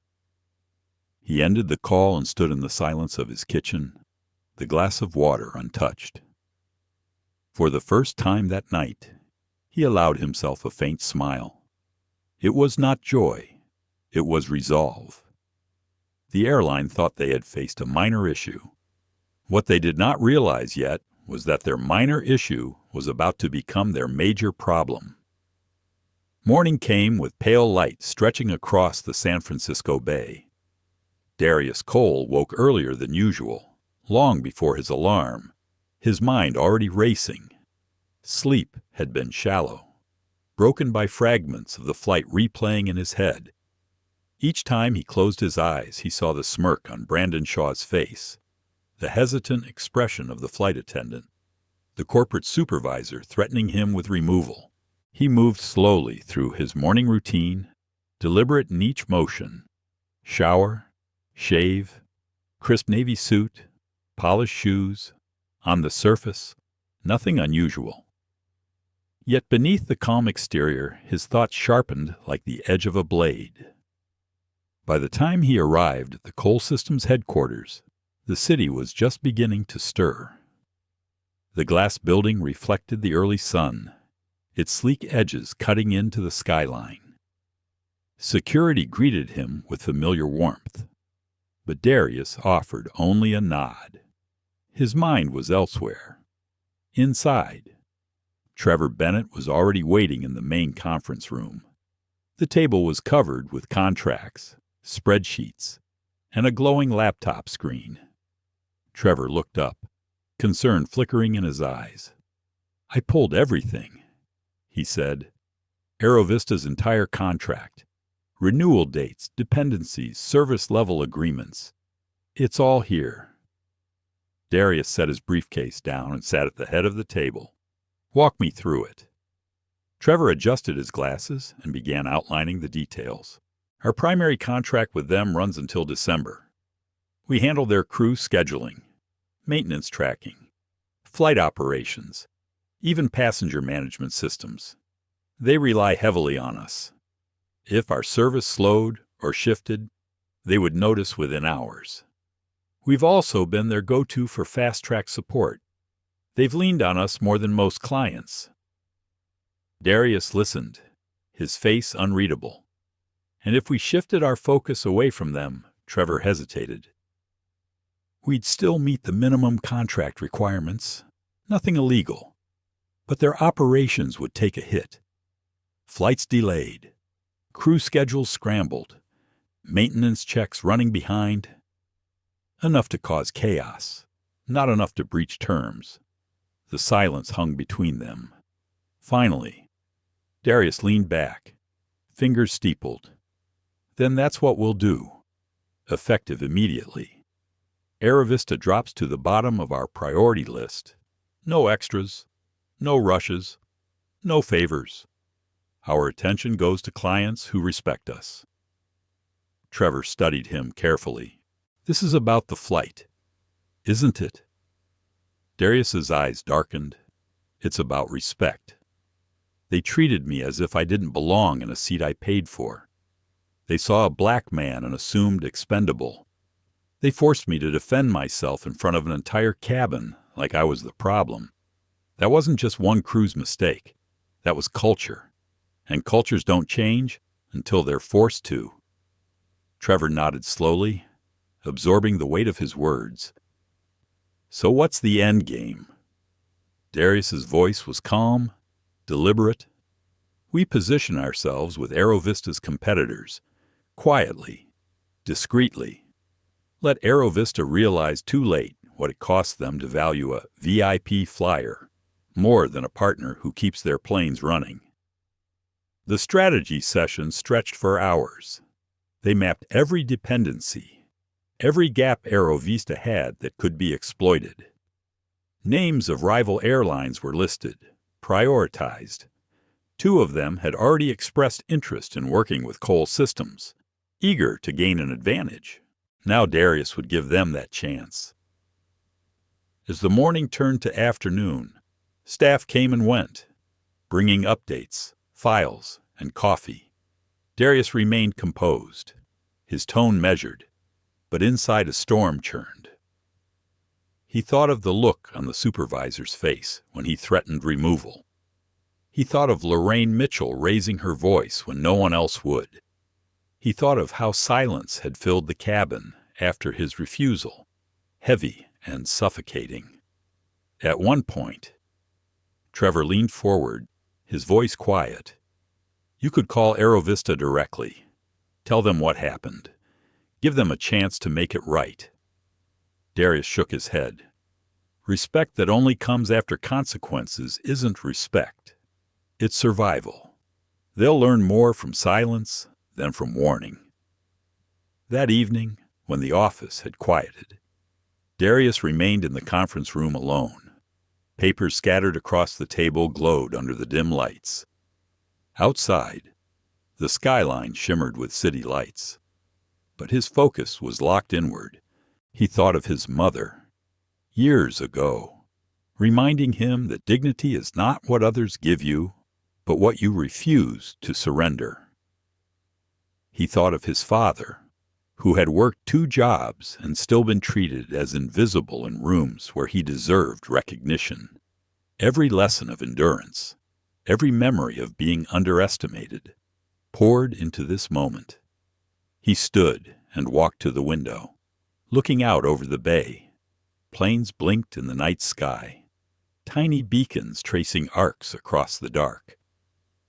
He ended the call and stood in the silence of his kitchen, the glass of water untouched. For the first time that night, he allowed himself a faint smile. It was not joy. It was resolve. The airline thought they had faced a minor issue. What they did not realize yet was that their minor issue was about to become their major problem. Morning came with pale light stretching across the San Francisco Bay. Darius Cole woke earlier than usual, long before his alarm, his mind already racing. Sleep had been shallow, broken by fragments of the flight replaying in his head. Each time he closed his eyes, he saw the smirk on Brandon Shaw's face, the hesitant expression of the flight attendant, the corporate supervisor threatening him with removal. He moved slowly through his morning routine, deliberate in each motion. Shower, shave, crisp navy suit, polished shoes. On the surface, nothing unusual. Yet beneath the calm exterior, his thoughts sharpened like the edge of a blade. By the time he arrived at the Cole Systems headquarters, the city was just beginning to stir. The glass building reflected the early sun, its sleek edges cutting into the skyline. Security greeted him with familiar warmth, but Darius offered only a nod. His mind was elsewhere. Inside, Trevor Bennett was already waiting in the main conference room. The table was covered with contracts, spreadsheets, and a glowing laptop screen. Trevor looked up, concern flickering in his eyes. "I pulled everything," he said. "AeroVista's entire contract, renewal dates, dependencies, service-level agreements. It's all here." Darius set his briefcase down and sat at the head of the table. "Walk me through it." Trevor adjusted his glasses and began outlining the details. "Our primary contract with them runs until December. We handle their crew scheduling, maintenance tracking, flight operations, even passenger management systems. They rely heavily on us. If our service slowed or shifted, they would notice within hours. We've also been their go-to for fast-track support. They've leaned on us more than most clients." Darius listened, his face unreadable. "And if we shifted our focus away from them," Trevor hesitated, "we'd still meet the minimum contract requirements. Nothing illegal. But their operations would take a hit. Flights delayed, crew schedules scrambled, maintenance checks running behind. Enough to cause chaos, not enough to breach terms." The silence hung between them. Finally, Darius leaned back, fingers steepled. "Then that's what we'll do. Effective immediately. AeroVista drops to the bottom of our priority list. No extras, no rushes, no favors. Our attention goes to clients who respect us." Trevor studied him carefully. "This is about the flight, isn't it?" Darius's eyes darkened. "It's about respect. They treated me as if I didn't belong in a seat I paid for. They saw a black man and assumed expendable. They forced me to defend myself in front of an entire cabin like I was the problem. That wasn't just one crew's mistake. That was culture. And cultures don't change until they're forced to." Trevor nodded slowly, absorbing the weight of his words. "So what's the end game?" Darius's voice was calm, deliberate. "We position ourselves with AeroVista's competitors, quietly, discreetly. Let Aerovista realize too late what it costs them to value a VIP flyer more than a partner who keeps their planes running. The strategy session stretched for hours. They mapped every dependency, every gap Aerovista had that could be exploited. Names of rival airlines were listed, prioritized. 2 of them had already expressed interest in working with Cole Systems, eager to gain an advantage. Now Darius would give them that chance. As the morning turned to afternoon, staff came and went, bringing updates, files, and coffee. Darius remained composed, his tone measured, but inside a storm churned. He thought of the look on the supervisor's face when he threatened removal. He thought of Lorraine Mitchell raising her voice when no one else would. He thought of how silence had filled the cabin after his refusal, heavy and suffocating. At one point, Trevor leaned forward, his voice quiet. You could call Aerovista directly. Tell them what happened. Give them a chance to make it right. Darius shook his head. Respect that only comes after consequences isn't respect. It's survival. They'll learn more from silence than from warning. That evening, when the office had quieted, Darius remained in the conference room alone. Papers scattered across the table glowed under the dim lights. Outside, the skyline shimmered with city lights. But his focus was locked inward. He thought of his mother, years ago, reminding him that dignity is not what others give you, but what you refuse to surrender. He thought of his father, who had worked 2 jobs and still been treated as invisible in rooms where he deserved recognition. Every lesson of endurance, every memory of being underestimated, poured into this moment. He stood and walked to the window, looking out over the bay. Planes blinked in the night sky, tiny beacons tracing arcs across the dark.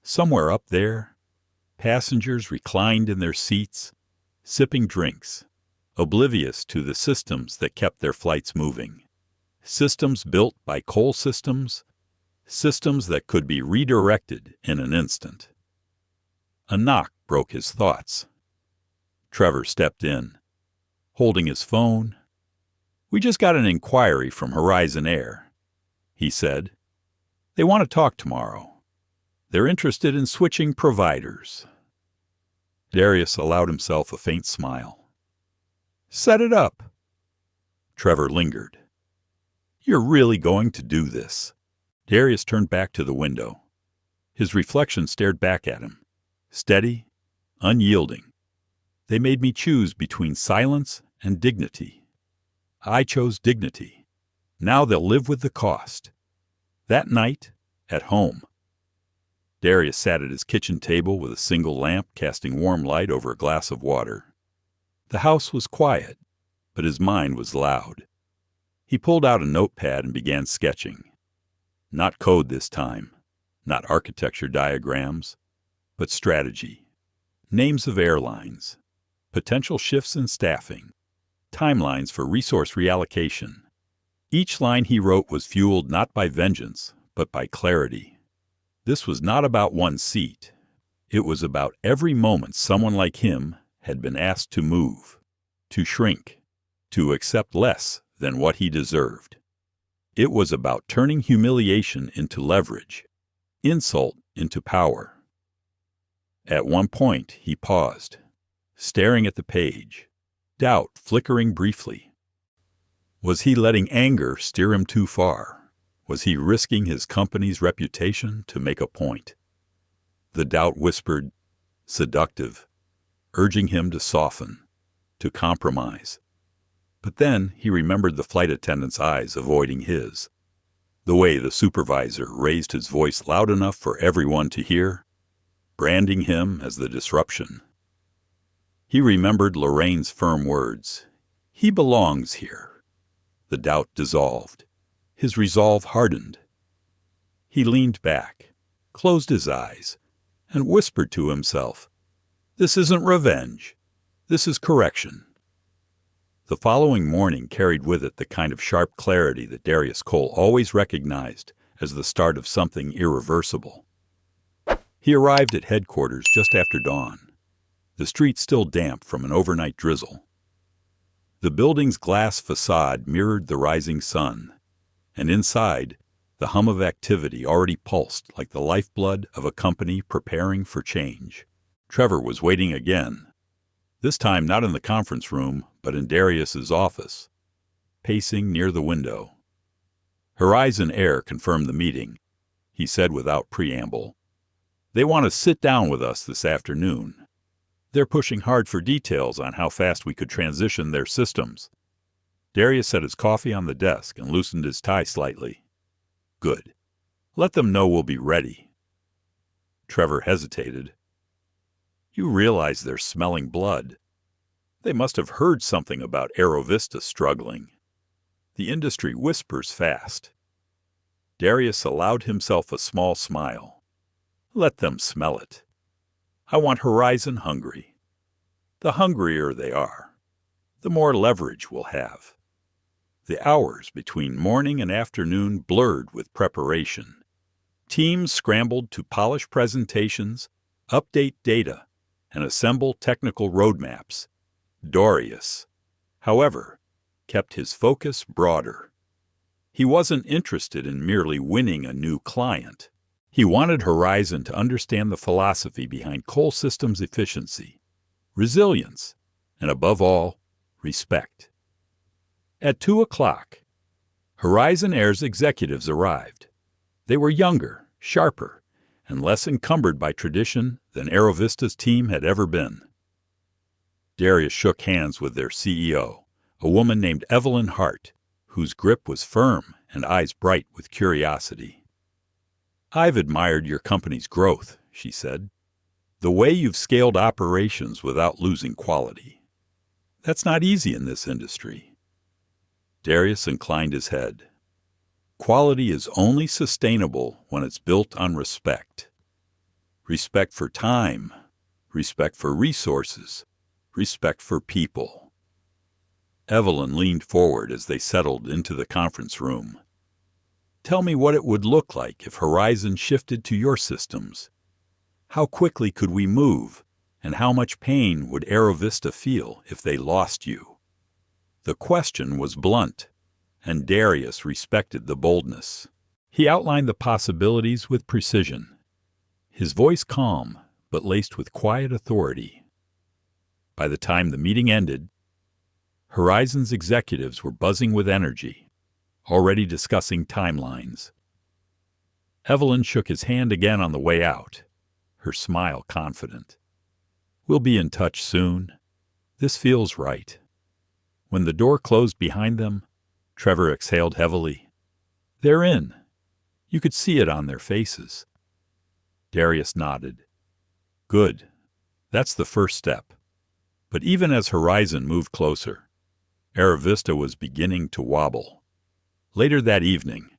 Somewhere up there, passengers reclined in their seats, sipping drinks, oblivious to the systems that kept their flights moving. Systems built by Cole Systems, systems that could be redirected in an instant. A knock broke his thoughts. Trevor stepped in, holding his phone. "We just got an inquiry from Horizon Air," he said. "They want to talk tomorrow. They're interested in switching providers." Darius allowed himself a faint smile. "Set it up." Trevor lingered. "You're really going to do this?" Darius turned back to the window. His reflection stared back at him, steady, unyielding. "They made me choose between silence and dignity. I chose dignity. Now they'll live with the cost." That night, at home, Darius sat at his kitchen table with a single lamp casting warm light over a glass of water. The house was quiet, but his mind was loud. He pulled out a notepad and began sketching. Not code this time, not architecture diagrams, but strategy. Names of airlines, potential shifts in staffing, timelines for resource reallocation. Each line he wrote was fueled not by vengeance, but by clarity. This was not about one seat. It was about every moment someone like him had been asked to move, to shrink, to accept less than what he deserved. It was about turning humiliation into leverage, insult into power. At one point, he paused, staring at the page, doubt flickering briefly. Was he letting anger steer him too far? Was he risking his company's reputation to make a point? The doubt whispered, seductive, urging him to soften, to compromise. But then he remembered the flight attendant's eyes avoiding his, the way the supervisor raised his voice loud enough for everyone to hear, branding him as the disruption. He remembered Lorraine's firm words, "He belongs here." The doubt dissolved. His resolve hardened. He leaned back, closed his eyes, and whispered to himself, "This isn't revenge. This is correction. The following morning carried with it the kind of sharp clarity that Darius Cole always recognized as the start of something irreversible. He arrived at headquarters just after dawn, the street still damp from an overnight drizzle. The building's glass facade mirrored the rising sun, and inside, the hum of activity already pulsed like the lifeblood of a company preparing for change. Trevor was waiting again, this time not in the conference room, but in Darius's office, pacing near the window. Horizon Air confirmed the meeting. He said without preamble, "They want to sit down with us this afternoon. They're pushing hard for details on how fast we could transition their systems." Darius set his coffee on the desk and loosened his tie slightly. "Good. Let them know we'll be ready." Trevor hesitated. "You realize they're smelling blood. They must have heard something about Aerovista struggling. The industry whispers fast." Darius allowed himself a small smile. "Let them smell it. I want Horizon hungry. The hungrier they are, the more leverage we'll have." The hours between morning and afternoon blurred with preparation. Teams scrambled to polish presentations, update data, and assemble technical roadmaps. Darius, however, kept his focus broader. He wasn't interested in merely winning a new client. He wanted Horizon to understand the philosophy behind Cole Systems' efficiency, resilience, and above all, respect. At 2:00, Horizon Air's executives arrived. They were younger, sharper, and less encumbered by tradition than Aerovista's team had ever been. Darius shook hands with their CEO, a woman named Evelyn Hart, whose grip was firm and eyes bright with curiosity. "I've admired your company's growth," she said. "The way you've scaled operations without losing quality. That's not easy in this industry." Darius inclined his head. "Quality is only sustainable when it's built on respect. Respect for time, respect for resources, respect for people." Evelyn leaned forward as they settled into the conference room. "Tell me what it would look like if Horizon shifted to your systems. How quickly could we move, and how much pain would Aerovista feel if they lost you?" The question was blunt, and Darius respected the boldness. He outlined the possibilities with precision, his voice calm but laced with quiet authority. By the time the meeting ended, Horizon's executives were buzzing with energy, already discussing timelines. Evelyn shook his hand again on the way out, her smile confident. "We'll be in touch soon. This feels right." When the door closed behind them, Trevor exhaled heavily. "They're in. You could see it on their faces." Darius nodded. "Good. That's the first step." But even as Horizon moved closer, Aerovista was beginning to wobble. Later that evening,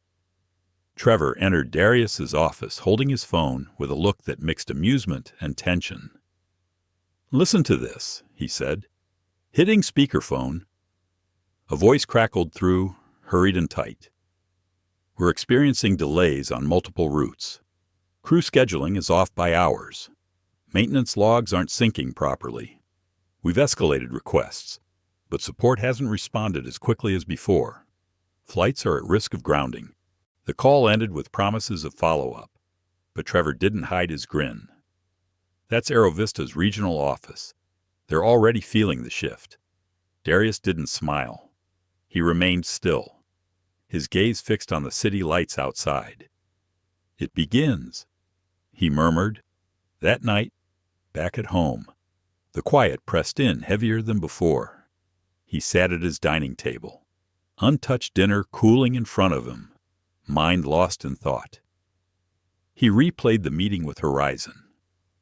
Trevor entered Darius's office holding his phone with a look that mixed amusement and tension. "Listen to this," he said. Hitting speakerphone, a voice crackled through, hurried and tight. "We're experiencing delays on multiple routes. Crew scheduling is off by hours. Maintenance logs aren't syncing properly. We've escalated requests, but support hasn't responded as quickly as before. Flights are at risk of grounding." The call ended with promises of follow-up, but Trevor didn't hide his grin. That's Aerovista's regional office. They're already feeling the shift. Darius didn't smile. He remained still, his gaze fixed on the city lights outside. "It begins," he murmured. That night, back at home, the quiet pressed in heavier than before. He sat at his dining table, untouched dinner cooling in front of him, mind lost in thought. He replayed the meeting with Horizon,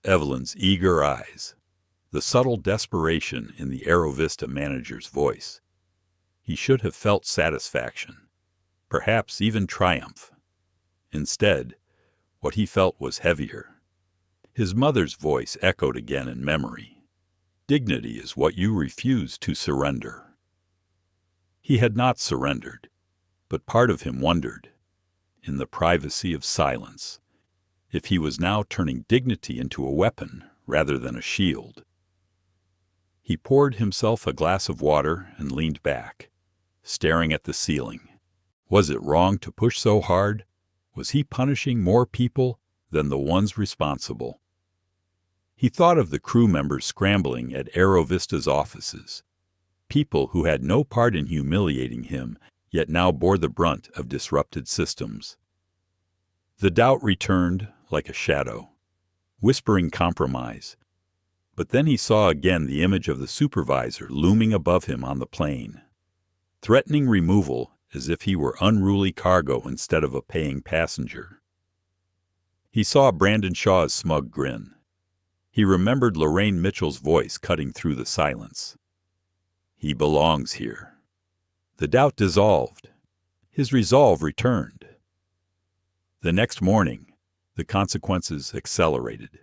Evelyn's eager eyes, the subtle desperation in the Aerovista manager's voice. He should have felt satisfaction, perhaps even triumph. Instead, what he felt was heavier. His mother's voice echoed again in memory. Dignity is what you refuse to surrender. He had not surrendered, but part of him wondered, in the privacy of silence, if he was now turning dignity into a weapon rather than a shield. He poured himself a glass of water and leaned back, staring at the ceiling. Was it wrong to push so hard? Was he punishing more people than the ones responsible? He thought of the crew members scrambling at Aerovista's offices, people who had no part in humiliating him, yet now bore the brunt of disrupted systems. The doubt returned like a shadow, whispering compromise. But then he saw again the image of the supervisor looming above him on the plane, threatening removal as if he were unruly cargo instead of a paying passenger. He saw Brandon Shaw's smug grin. He remembered Lorraine Mitchell's voice cutting through the silence. He belongs here. The doubt dissolved. His resolve returned. The next morning, the consequences accelerated.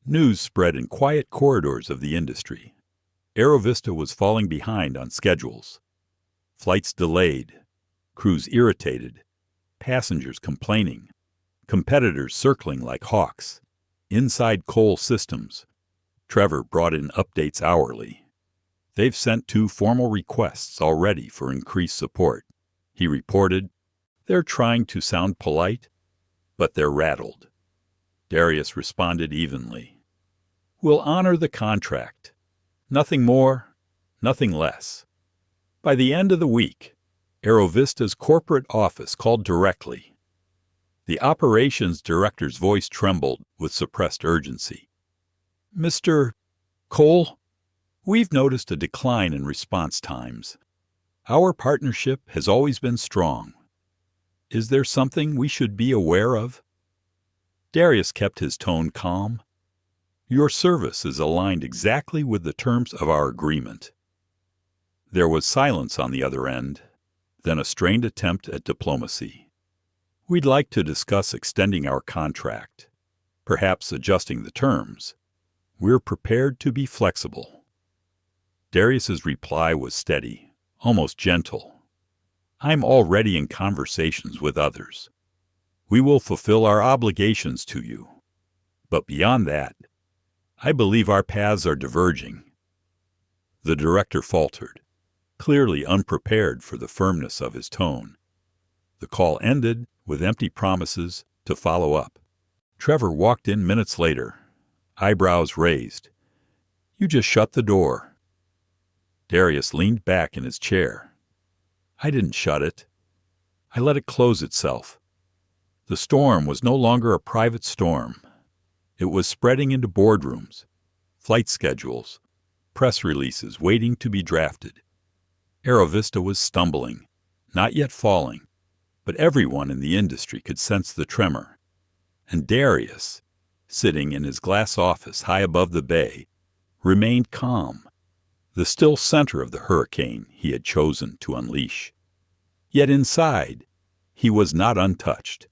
News spread in quiet corridors of the industry. Aerovista was falling behind on schedules. Flights delayed, crews irritated, passengers complaining, competitors circling like hawks. Inside Cole Systems, Trevor brought in updates hourly. They've sent 2 formal requests already for increased support, he reported. They're trying to sound polite, but they're rattled. Darius responded evenly. We'll honor the contract. Nothing more, nothing less. By the end of the week, Aerovista's corporate office called directly. The operations director's voice trembled with suppressed urgency. Mr. Cole, we've noticed a decline in response times. Our partnership has always been strong. Is there something we should be aware of? Darius kept his tone calm. Your service is aligned exactly with the terms of our agreement. There was silence on the other end, then a strained attempt at diplomacy. We'd like to discuss extending our contract, perhaps adjusting the terms. We're prepared to be flexible. Darius's reply was steady, almost gentle. I'm already in conversations with others. We will fulfill our obligations to you. But beyond that, I believe our paths are diverging. The director faltered, clearly unprepared for the firmness of his tone. The call ended with empty promises to follow up. Trevor walked in minutes later, eyebrows raised. You just shut the door. Darius leaned back in his chair. I didn't shut it. I let it close itself. The storm was no longer a private storm. It was spreading into boardrooms, flight schedules, press releases waiting to be drafted. Aerovista was stumbling, not yet falling, but everyone in the industry could sense the tremor. And Darius, sitting in his glass office high above the bay, remained calm, the still center of the hurricane he had chosen to unleash. Yet inside, he was not untouched.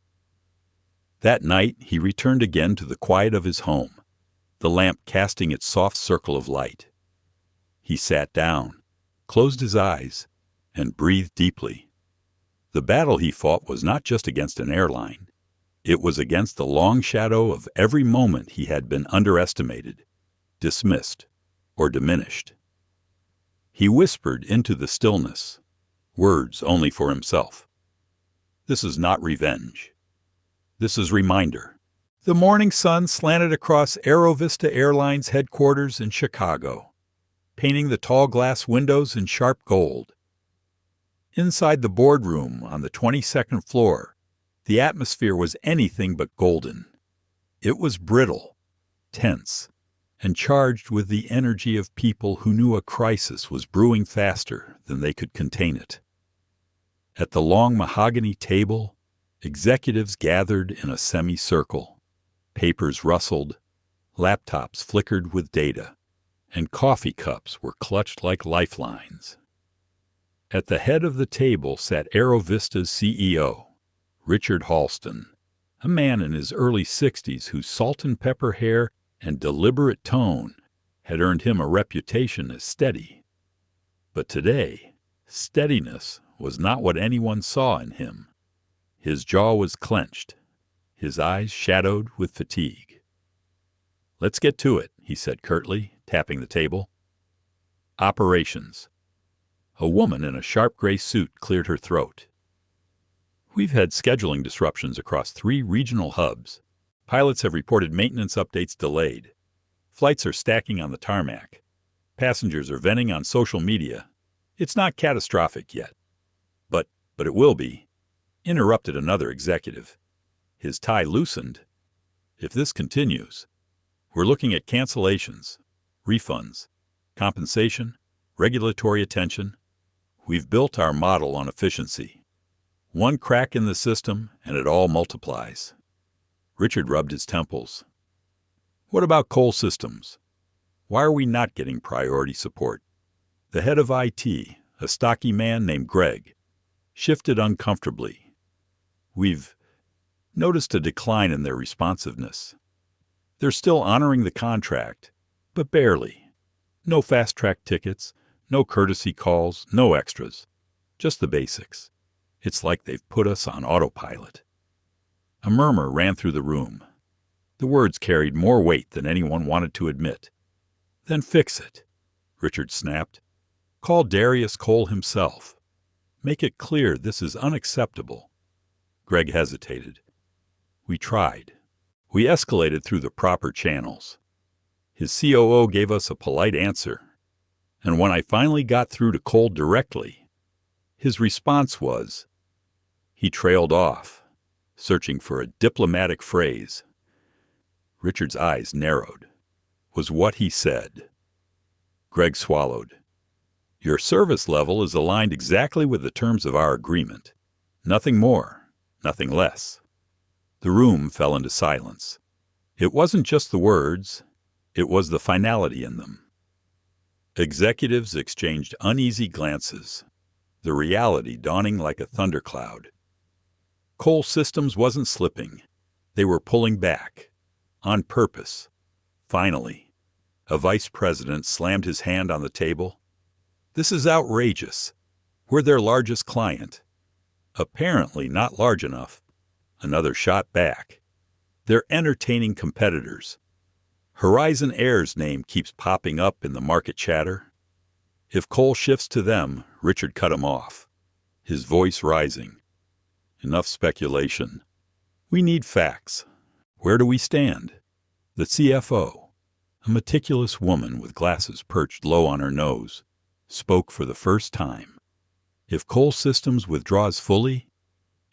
That night he returned again to the quiet of his home, the lamp casting its soft circle of light. He sat down, closed his eyes, and breathed deeply. The battle he fought was not just against an airline. It was against the long shadow of every moment he had been underestimated, dismissed, or diminished. He whispered into the stillness, words only for himself. This is not revenge. This is reminder. The morning sun slanted across Aerovista Airlines headquarters in Chicago, painting the tall glass windows in sharp gold. Inside the boardroom on the 22nd floor, the atmosphere was anything but golden. It was brittle, tense, and charged with the energy of people who knew a crisis was brewing faster than they could contain it. At the long mahogany table, executives gathered in a semicircle. Papers rustled, laptops flickered with data, and coffee cups were clutched like lifelines. At the head of the table sat Aerovista's CEO, Richard Halston, a man in his early 60s whose salt and pepper hair and deliberate tone had earned him a reputation as steady. But today, steadiness was not what anyone saw in him. His jaw was clenched, his eyes shadowed with fatigue. "Let's get to it," he said curtly, tapping the table. "Operations." A woman in a sharp gray suit cleared her throat. "We've had scheduling disruptions across 3 regional hubs. Pilots have reported maintenance updates delayed. Flights are stacking on the tarmac. Passengers are venting on social media. It's not catastrophic yet. But it will be," interrupted another executive. His tie loosened. "If this continues, we're looking at cancellations, refunds, compensation, regulatory attention. We've built our model on efficiency. One crack in the system, and it all multiplies." Richard rubbed his temples. "What about Cole Systems? Why are we not getting priority support?" The head of IT, a stocky man named Greg, shifted uncomfortably. "We've noticed a decline in their responsiveness. They're still honoring the contract, but barely. No fast-track tickets, no courtesy calls, no extras. Just the basics. It's like they've put us on autopilot." A murmur ran through the room. The words carried more weight than anyone wanted to admit. "Then fix it," Richard snapped. "Call Darius Cole himself. Make it clear this is unacceptable." Greg hesitated. "We tried. We escalated through the proper channels. His COO gave us a polite answer. And when I finally got through to Cole directly, his response was..." He trailed off, searching for a diplomatic phrase. Richard's eyes narrowed. Was what he said. Greg swallowed. "Your service level is aligned exactly with the terms of our agreement. Nothing more, nothing less." The room fell into silence. It wasn't just the words, it was the finality in them. Executives exchanged uneasy glances, the reality dawning like a thundercloud. Cole Systems wasn't slipping. They were pulling back. On purpose. Finally, a vice president slammed his hand on the table. "This is outrageous. We're their largest client." "Apparently not large enough." Another shot back. "They're entertaining competitors. Horizon Air's name keeps popping up in the market chatter." If Cole shifts to them, Richard cut him off, his voice rising. "Enough speculation. We need facts. Where do we stand?" The CFO, a meticulous woman with glasses perched low on her nose, spoke for the first time. "If Cole Systems withdraws fully,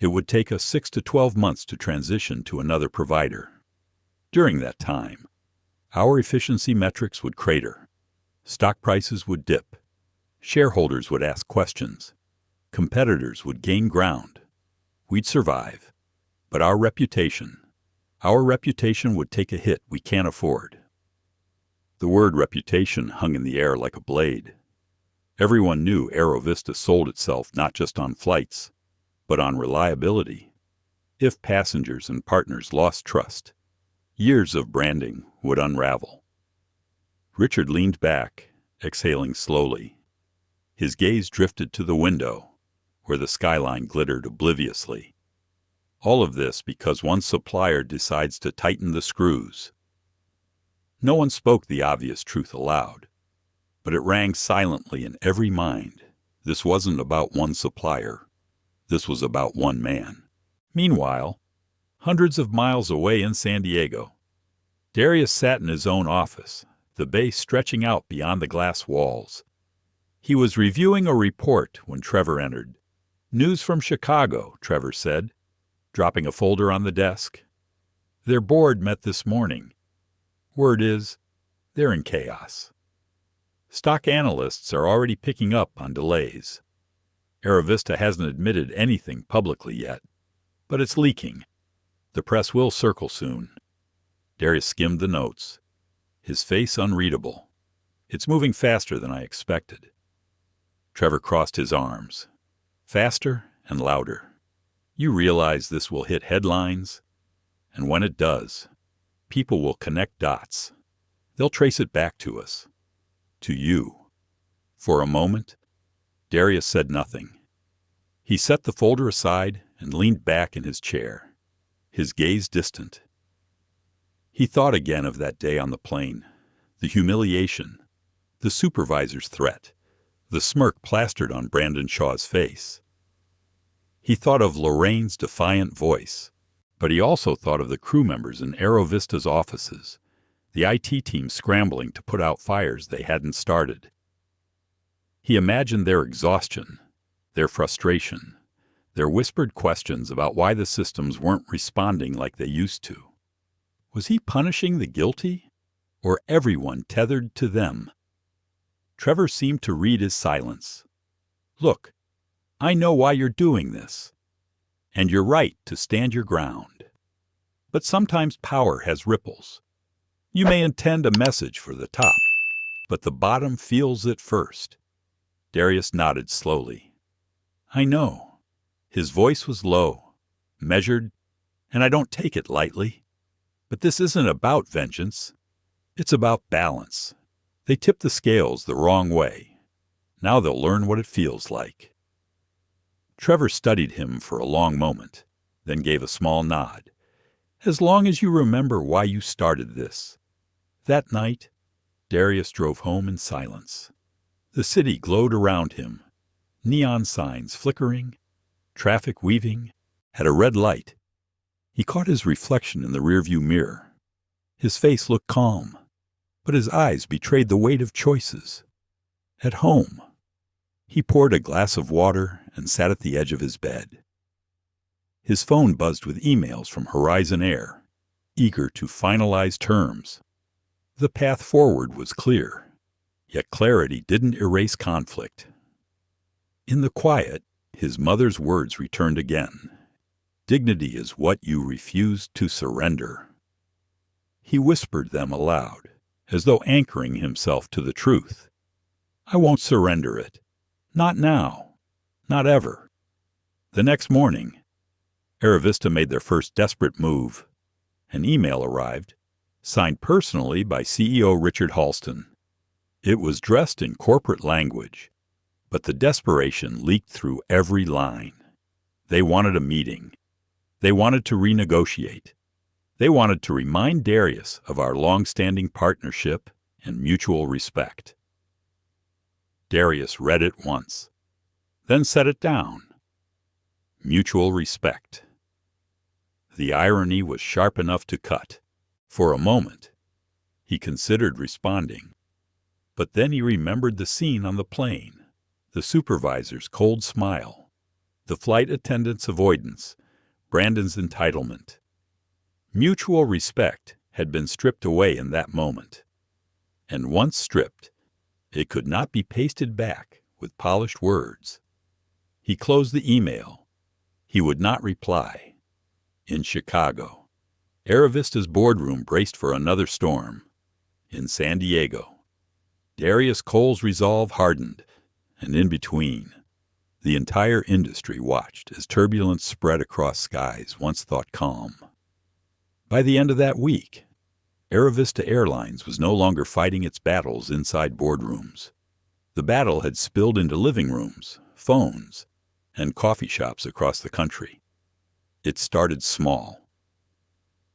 it would take us 6 to 12 months to transition to another provider. During that time, our efficiency metrics would crater. Stock prices would dip. Shareholders would ask questions. Competitors would gain ground. We'd survive. But our reputation would take a hit we can't afford." The word reputation hung in the air like a blade. Everyone knew Aerovista sold itself not just on flights, but on reliability. If passengers and partners lost trust, years of branding would unravel. Richard leaned back, exhaling slowly. His gaze drifted to the window, where the skyline glittered obliviously. All of this because one supplier decides to tighten the screws. No one spoke the obvious truth aloud, but it rang silently in every mind. This wasn't about one supplier. This was about one man. Meanwhile, hundreds of miles away in San Diego, Darius sat in his own office, the bay stretching out beyond the glass walls. He was reviewing a report when Trevor entered. "News from Chicago," Trevor said, dropping a folder on the desk. "Their board met this morning. Word is, they're in chaos. Stock analysts are already picking up on delays. Aerovista hasn't admitted anything publicly yet, but it's leaking. The press will circle soon." Darius skimmed the notes, his face unreadable. "It's moving faster than I expected." Trevor crossed his arms. "Faster and louder. You realize this will hit headlines? And when it does, people will connect dots. They'll trace it back to us. To you. For a moment, Darius said nothing. He set the folder aside and leaned back in his chair, his gaze distant. He thought again of that day on the plane, the humiliation, the supervisor's threat, the smirk plastered on Brandon Shaw's face. He thought of Lorraine's defiant voice, but he also thought of the crew members in Aerovista's offices, the IT team scrambling to put out fires they hadn't started. He imagined their exhaustion, their frustration, their whispered questions about why the systems weren't responding like they used to. Was he punishing the guilty, or everyone tethered to them? Trevor seemed to read his silence. Look, I know why you're doing this, and you're right to stand your ground. But sometimes power has ripples. You may intend a message for the top, but the bottom feels it first. Darius nodded slowly. I know. His voice was low, measured, and I don't take it lightly. But this isn't about vengeance. It's about balance. They tipped the scales the wrong way. Now they'll learn what it feels like. Trevor studied him for a long moment, then gave a small nod. As long as you remember why you started this. That night, Darius drove home in silence. The city glowed around him, neon signs flickering, traffic weaving, at a red light. He caught his reflection in the rearview mirror. His face looked calm, but his eyes betrayed the weight of choices. At home, he poured a glass of water and sat at the edge of his bed. His phone buzzed with emails from Horizon Air, eager to finalize terms. The path forward was clear, yet clarity didn't erase conflict. In the quiet, his mother's words returned again. Dignity is what you refuse to surrender. He whispered them aloud, as though anchoring himself to the truth. I won't surrender it. Not now. Not ever. The next morning, Aerovista made their first desperate move. An email arrived, signed personally by CEO Richard Halston. It was dressed in corporate language, but the desperation leaked through every line. They wanted a meeting. They wanted to renegotiate. They wanted to remind Darius of our long-standing partnership and mutual respect. Darius read it once, then set it down. Mutual respect. The irony was sharp enough to cut. For a moment, he considered responding. But then he remembered the scene on the plane, the supervisor's cold smile, the flight attendant's avoidance, Brandon's entitlement. Mutual respect had been stripped away in that moment. And once stripped, it could not be pasted back with polished words. He closed the email. He would not reply. In Chicago, Aerovista's boardroom braced for another storm. In San Diego, Darius Cole's resolve hardened, and in between, the entire industry watched as turbulence spread across skies once thought calm. By the end of that week, Aerovista Airlines was no longer fighting its battles inside boardrooms. The battle had spilled into living rooms, phones, and coffee shops across the country. It started small.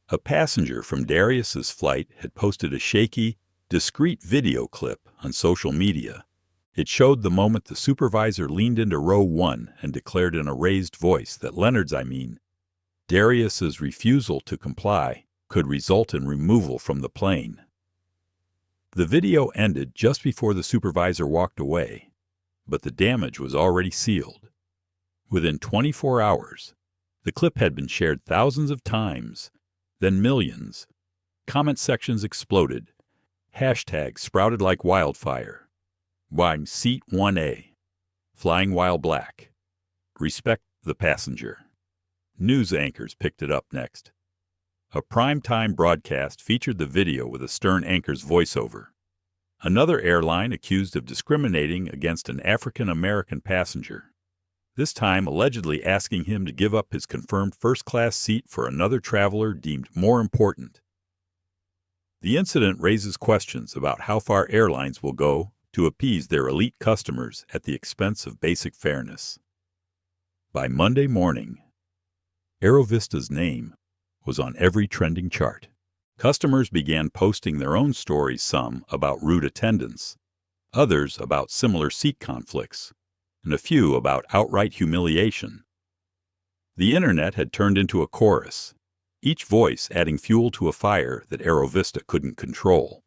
A passenger from Darius's flight had posted a shaky, discreet video clip on social media. It showed the moment the supervisor leaned into row 1 and declared in a raised voice that Darius's refusal to comply could result in removal from the plane. The video ended just before the supervisor walked away, but the damage was already sealed. Within 24 hours, the clip had been shared thousands of times, then millions. Comment sections exploded. Hashtags sprouted like wildfire. I'm Seat 1A. Flying while black. Respect the passenger. News anchors picked it up next. A prime-time broadcast featured the video with a stern anchor's voiceover. Another airline accused of discriminating against an African-American passenger, this time allegedly asking him to give up his confirmed first-class seat for another traveler deemed more important. The incident raises questions about how far airlines will go to appease their elite customers at the expense of basic fairness. By Monday morning, Aerovista's name was on every trending chart. Customers began posting their own stories, some about rude attendants, others about similar seat conflicts, and a few about outright humiliation. The internet had turned into a chorus, each voice adding fuel to a fire that Aerovista couldn't control.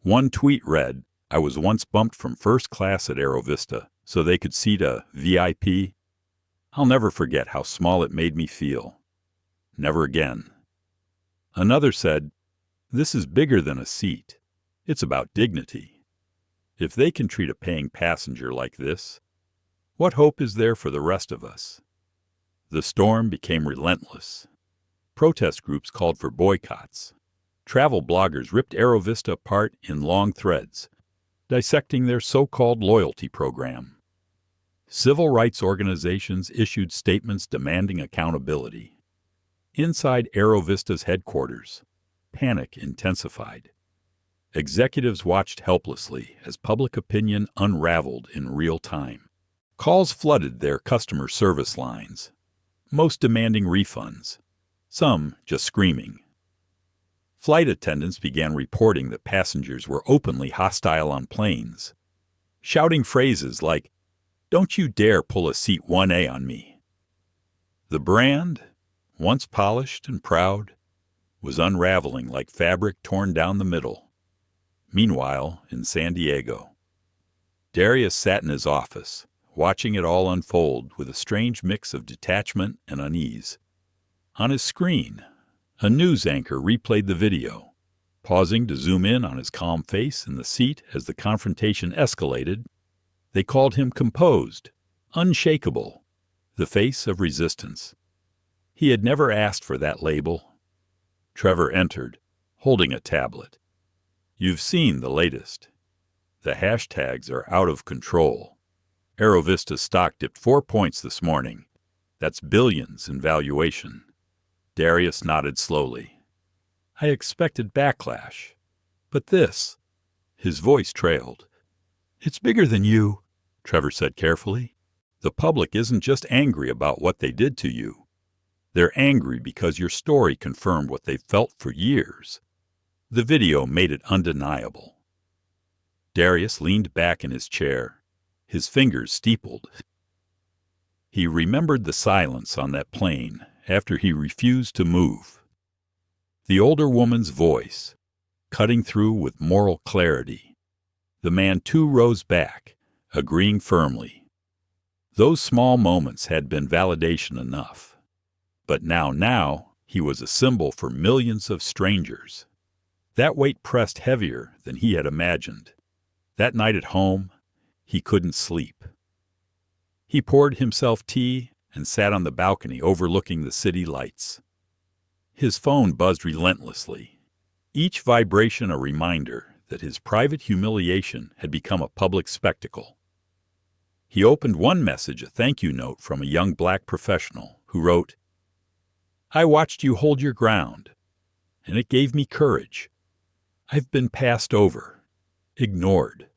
One tweet read, "I was once bumped from first class at Aerovista so they could seat a VIP. I'll never forget how small it made me feel. Never again." Another said, "This is bigger than a seat. It's about dignity. If they can treat a paying passenger like this, what hope is there for the rest of us?" The storm became relentless. Protest groups called for boycotts. Travel bloggers ripped Aerovista apart in long threads, dissecting their so-called loyalty program. Civil rights organizations issued statements demanding accountability. Inside Aerovista's headquarters, panic intensified. Executives watched helplessly as public opinion unraveled in real time. Calls flooded their customer service lines, most demanding refunds, some just screaming. Flight attendants began reporting that passengers were openly hostile on planes, shouting phrases like, "Don't you dare pull a seat 1A on me." The brand, once polished and proud, was unraveling like fabric torn down the middle. Meanwhile, in San Diego, Darius sat in his office, watching it all unfold with a strange mix of detachment and unease. On his screen, a news anchor replayed the video, pausing to zoom in on his calm face in the seat as the confrontation escalated. They called him composed, unshakable, the face of resistance. He had never asked for that label. Trevor entered, holding a tablet. "You've seen the latest. The hashtags are out of control. Aerovista stock dipped 4 points this morning. That's billions in valuation." Darius nodded slowly. "I expected backlash. But this..." His voice trailed. "It's bigger than you," Trevor said carefully. "The public isn't just angry about what they did to you. They're angry because your story confirmed what they've felt for years. The video made it undeniable." Darius leaned back in his chair, his fingers steepled. He remembered the silence on that plane after he refused to move. The older woman's voice, cutting through with moral clarity. The man 2 rows back, agreeing firmly. Those small moments had been validation enough. But now he was a symbol for millions of strangers. That weight pressed heavier than he had imagined. That night at home, he couldn't sleep. He poured himself tea and sat on the balcony overlooking the city lights. His phone buzzed relentlessly, each vibration a reminder that his private humiliation had become a public spectacle. He opened one message, a thank you note from a young black professional who wrote, "I watched you hold your ground, and it gave me courage. I've been passed over, ignored,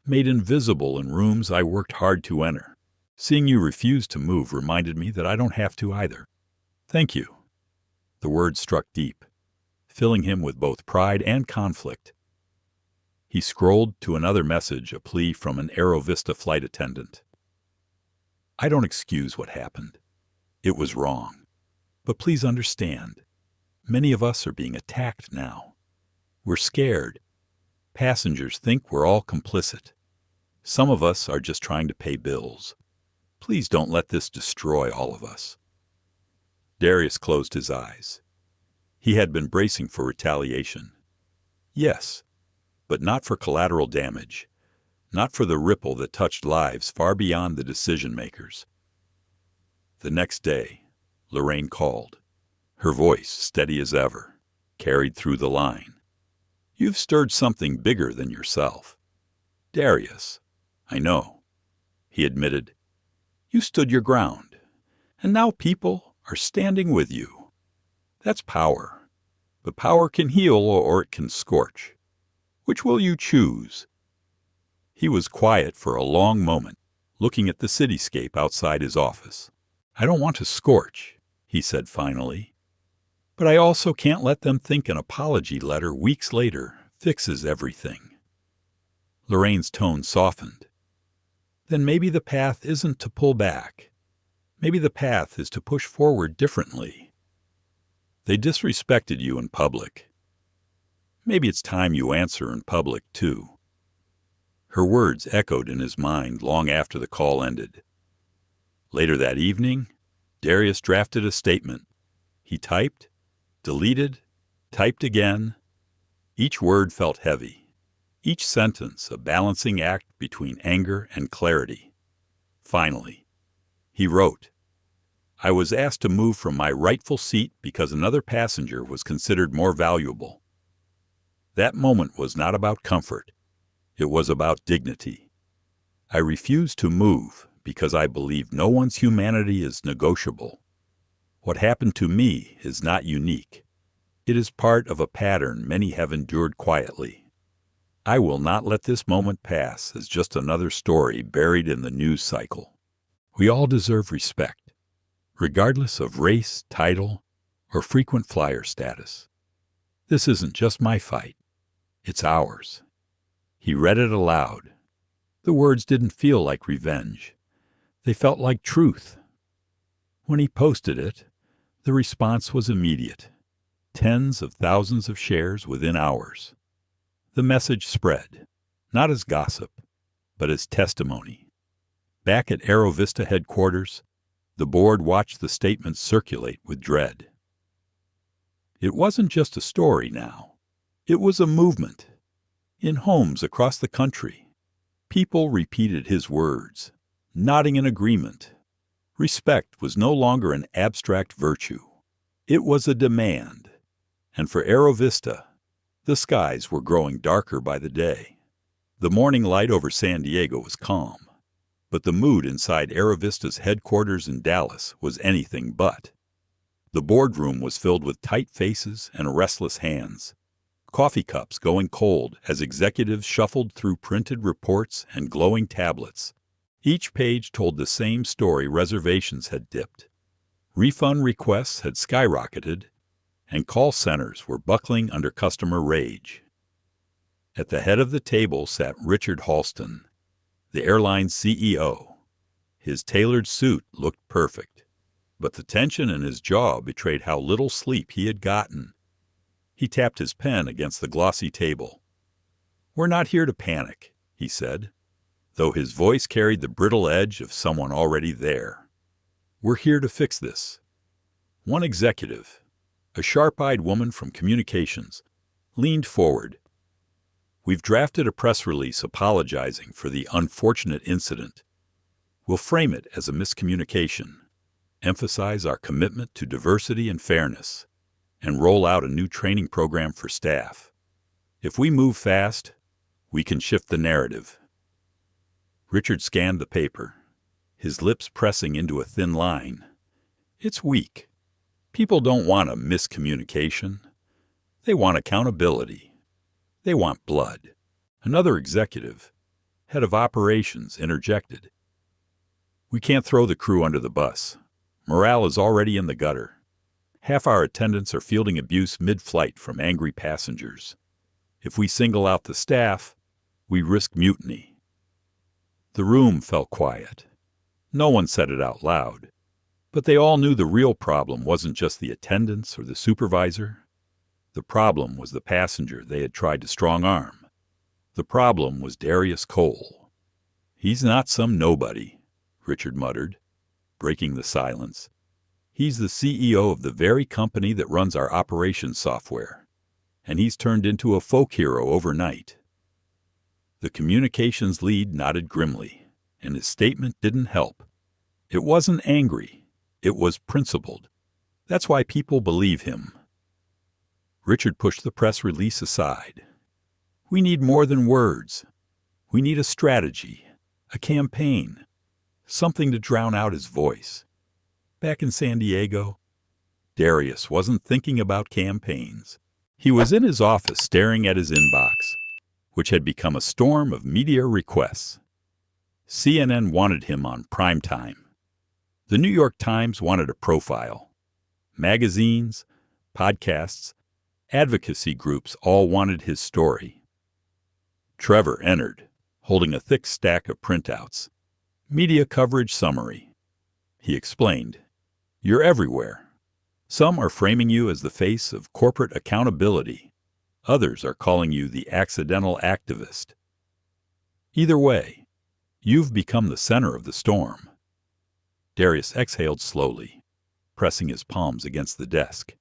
made invisible in rooms I worked hard to enter. Seeing you refuse to move reminded me that I don't have to either. Thank you." The words struck deep, filling him with both pride and conflict. He scrolled to another message, a plea from an Aerovista flight attendant. "I don't excuse what happened. It was wrong. But please understand, many of us are being attacked now. We're scared. Passengers think we're all complicit. Some of us are just trying to pay bills. Please don't let this destroy all of us." Darius closed his eyes. He had been bracing for retaliation. Yes, but not for collateral damage, not for the ripple that touched lives far beyond the decision-makers. The next day, Lorraine called, her voice steady as ever, carried through the line. "You've stirred something bigger than yourself." "Darius, I know," he admitted. "You stood your ground, and now people are standing with you. That's power. But power can heal or it can scorch. Which will you choose? He was quiet for a long moment, looking at the cityscape outside his office. I don't want to scorch, he said finally. But I also can't let them think an apology letter weeks later fixes everything. Lorraine's tone softened. Then maybe the path isn't to pull back. Maybe the path is to push forward differently. They disrespected you in public. Maybe it's time you answer in public, too. Her words echoed in his mind long after the call ended. Later that evening, Darius drafted a statement. He typed, deleted, typed again. Each word felt heavy. Each sentence a balancing act between anger and clarity. Finally, he wrote, I was asked to move from my rightful seat because another passenger was considered more valuable. That moment was not about comfort. It was about dignity. I refused to move because I believe no one's humanity is negotiable. What happened to me is not unique. It is part of a pattern many have endured quietly. I will not let this moment pass as just another story buried in the news cycle. We all deserve respect, regardless of race, title, or frequent flyer status. This isn't just my fight. It's ours. He read it aloud. The words didn't feel like revenge. They felt like truth. When he posted it, the response was immediate. Tens of thousands of shares within hours. The message spread, not as gossip, but as testimony. Back at Aero Vista headquarters, the board watched the statement circulate with dread. It wasn't just a story now. It was a movement. In homes across the country, people repeated his words, nodding in agreement. Respect was no longer an abstract virtue. It was a demand. And for Aero Vista, the skies were growing darker by the day. The morning light over San Diego was calm, but the mood inside Aero Vista's headquarters in Dallas was anything but. The boardroom was filled with tight faces and restless hands, coffee cups going cold as executives shuffled through printed reports and glowing tablets. Each page told the same story: reservations had dipped, refund requests had skyrocketed, and call centers were buckling under customer rage. At the head of the table sat Richard Halston, the airline's CEO. His tailored suit looked perfect, but the tension in his jaw betrayed how little sleep he had gotten. He tapped his pen against the glossy table. We're not here to panic, he said, though his voice carried the brittle edge of someone already there. We're here to fix this. One executive, a sharp-eyed woman from communications, leaned forward. We've drafted a press release apologizing for the unfortunate incident. We'll frame it as a miscommunication, emphasize our commitment to diversity and fairness, and roll out a new training program for staff. If we move fast, we can shift the narrative. Richard scanned the paper, his lips pressing into a thin line. It's weak. People don't want a miscommunication. They want accountability. They want blood. Another executive, head of operations, interjected. We can't throw the crew under the bus. Morale is already in the gutter. Half our attendants are fielding abuse mid-flight from angry passengers. If we single out the staff, we risk mutiny. The room fell quiet. No one said it out loud, but they all knew the real problem wasn't just the attendants or the supervisor. The problem was the passenger they had tried to strong-arm. The problem was Darius Cole. He's not some nobody, Richard muttered, breaking the silence. He's the CEO of the very company that runs our operations software, and he's turned into a folk hero overnight. The communications lead nodded grimly, and his statement didn't help. It wasn't angry. It was principled. That's why people believe him. Richard pushed the press release aside. We need more than words. We need a strategy, a campaign, something to drown out his voice. Back in San Diego, Darius wasn't thinking about campaigns. He was in his office staring at his inbox, which had become a storm of media requests. CNN wanted him on prime time. The New York Times wanted a profile. Magazines, podcasts, advocacy groups all wanted his story. Trevor entered, holding a thick stack of printouts. Media coverage summary. He explained, "You're everywhere. Some are framing you as the face of corporate accountability. Others are calling you the accidental activist. Either way, you've become the center of the storm." Darius exhaled slowly, pressing his palms against the desk.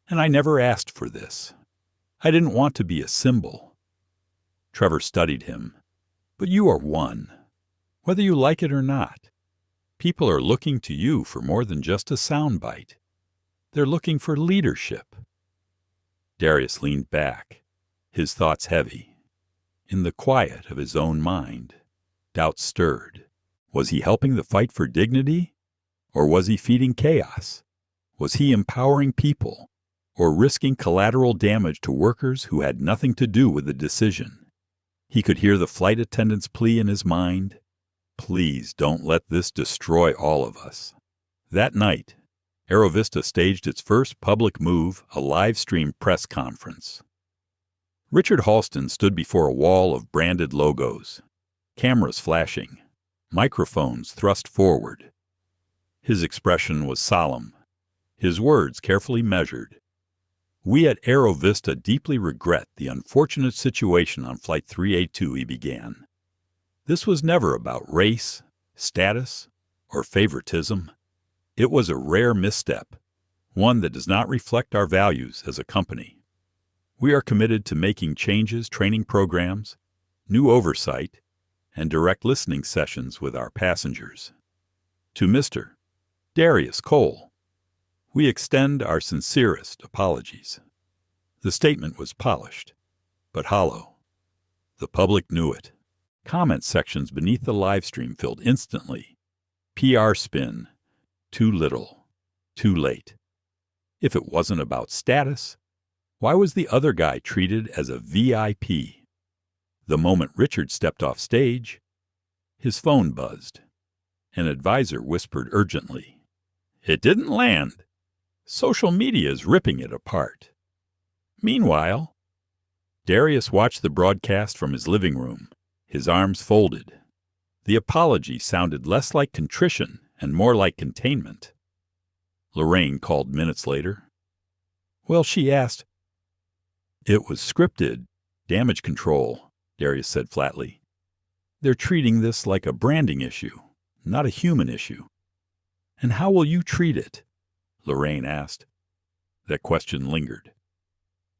"And I never asked for this. I didn't want to be a symbol." Trevor studied him. "But you are one. Whether you like it or not, people are looking to you for more than just a soundbite. They're looking for leadership." Darius leaned back, his thoughts heavy. In the quiet of his own mind, doubt stirred. Was he helping the fight for dignity? Or was he feeding chaos? Was he empowering people? Or risking collateral damage to workers who had nothing to do with the decision? He could hear the flight attendant's plea in his mind. "Please don't let this destroy all of us." That night, Aerovista staged its first public move, a live-stream press conference. Richard Halston stood before a wall of branded logos, cameras flashing, microphones thrust forward. His expression was solemn, his words carefully measured. "We at Aerovista deeply regret the unfortunate situation on Flight 382, he began. "This was never about race, status, or favoritism. It was a rare misstep, one that does not reflect our values as a company. We are committed to making changes, training programs, new oversight, and direct listening sessions with our passengers. To Mr. Darius Cole, we extend our sincerest apologies." The statement was polished, but hollow. The public knew it. Comment sections beneath the live stream filled instantly. PR spin. Too little. Too late. If it wasn't about status, why was the other guy treated as a VIP? The moment Richard stepped off stage, his phone buzzed. An advisor whispered urgently, "It didn't land. Social media is ripping it apart." Meanwhile, Darius watched the broadcast from his living room, his arms folded. The apology sounded less like contrition and more like containment. Lorraine called minutes later. "Well," she asked. "It was scripted. Damage control," Darius said flatly. "They're treating this like a branding issue, not a human issue." "And how will you treat it?" Lorraine asked. That question lingered.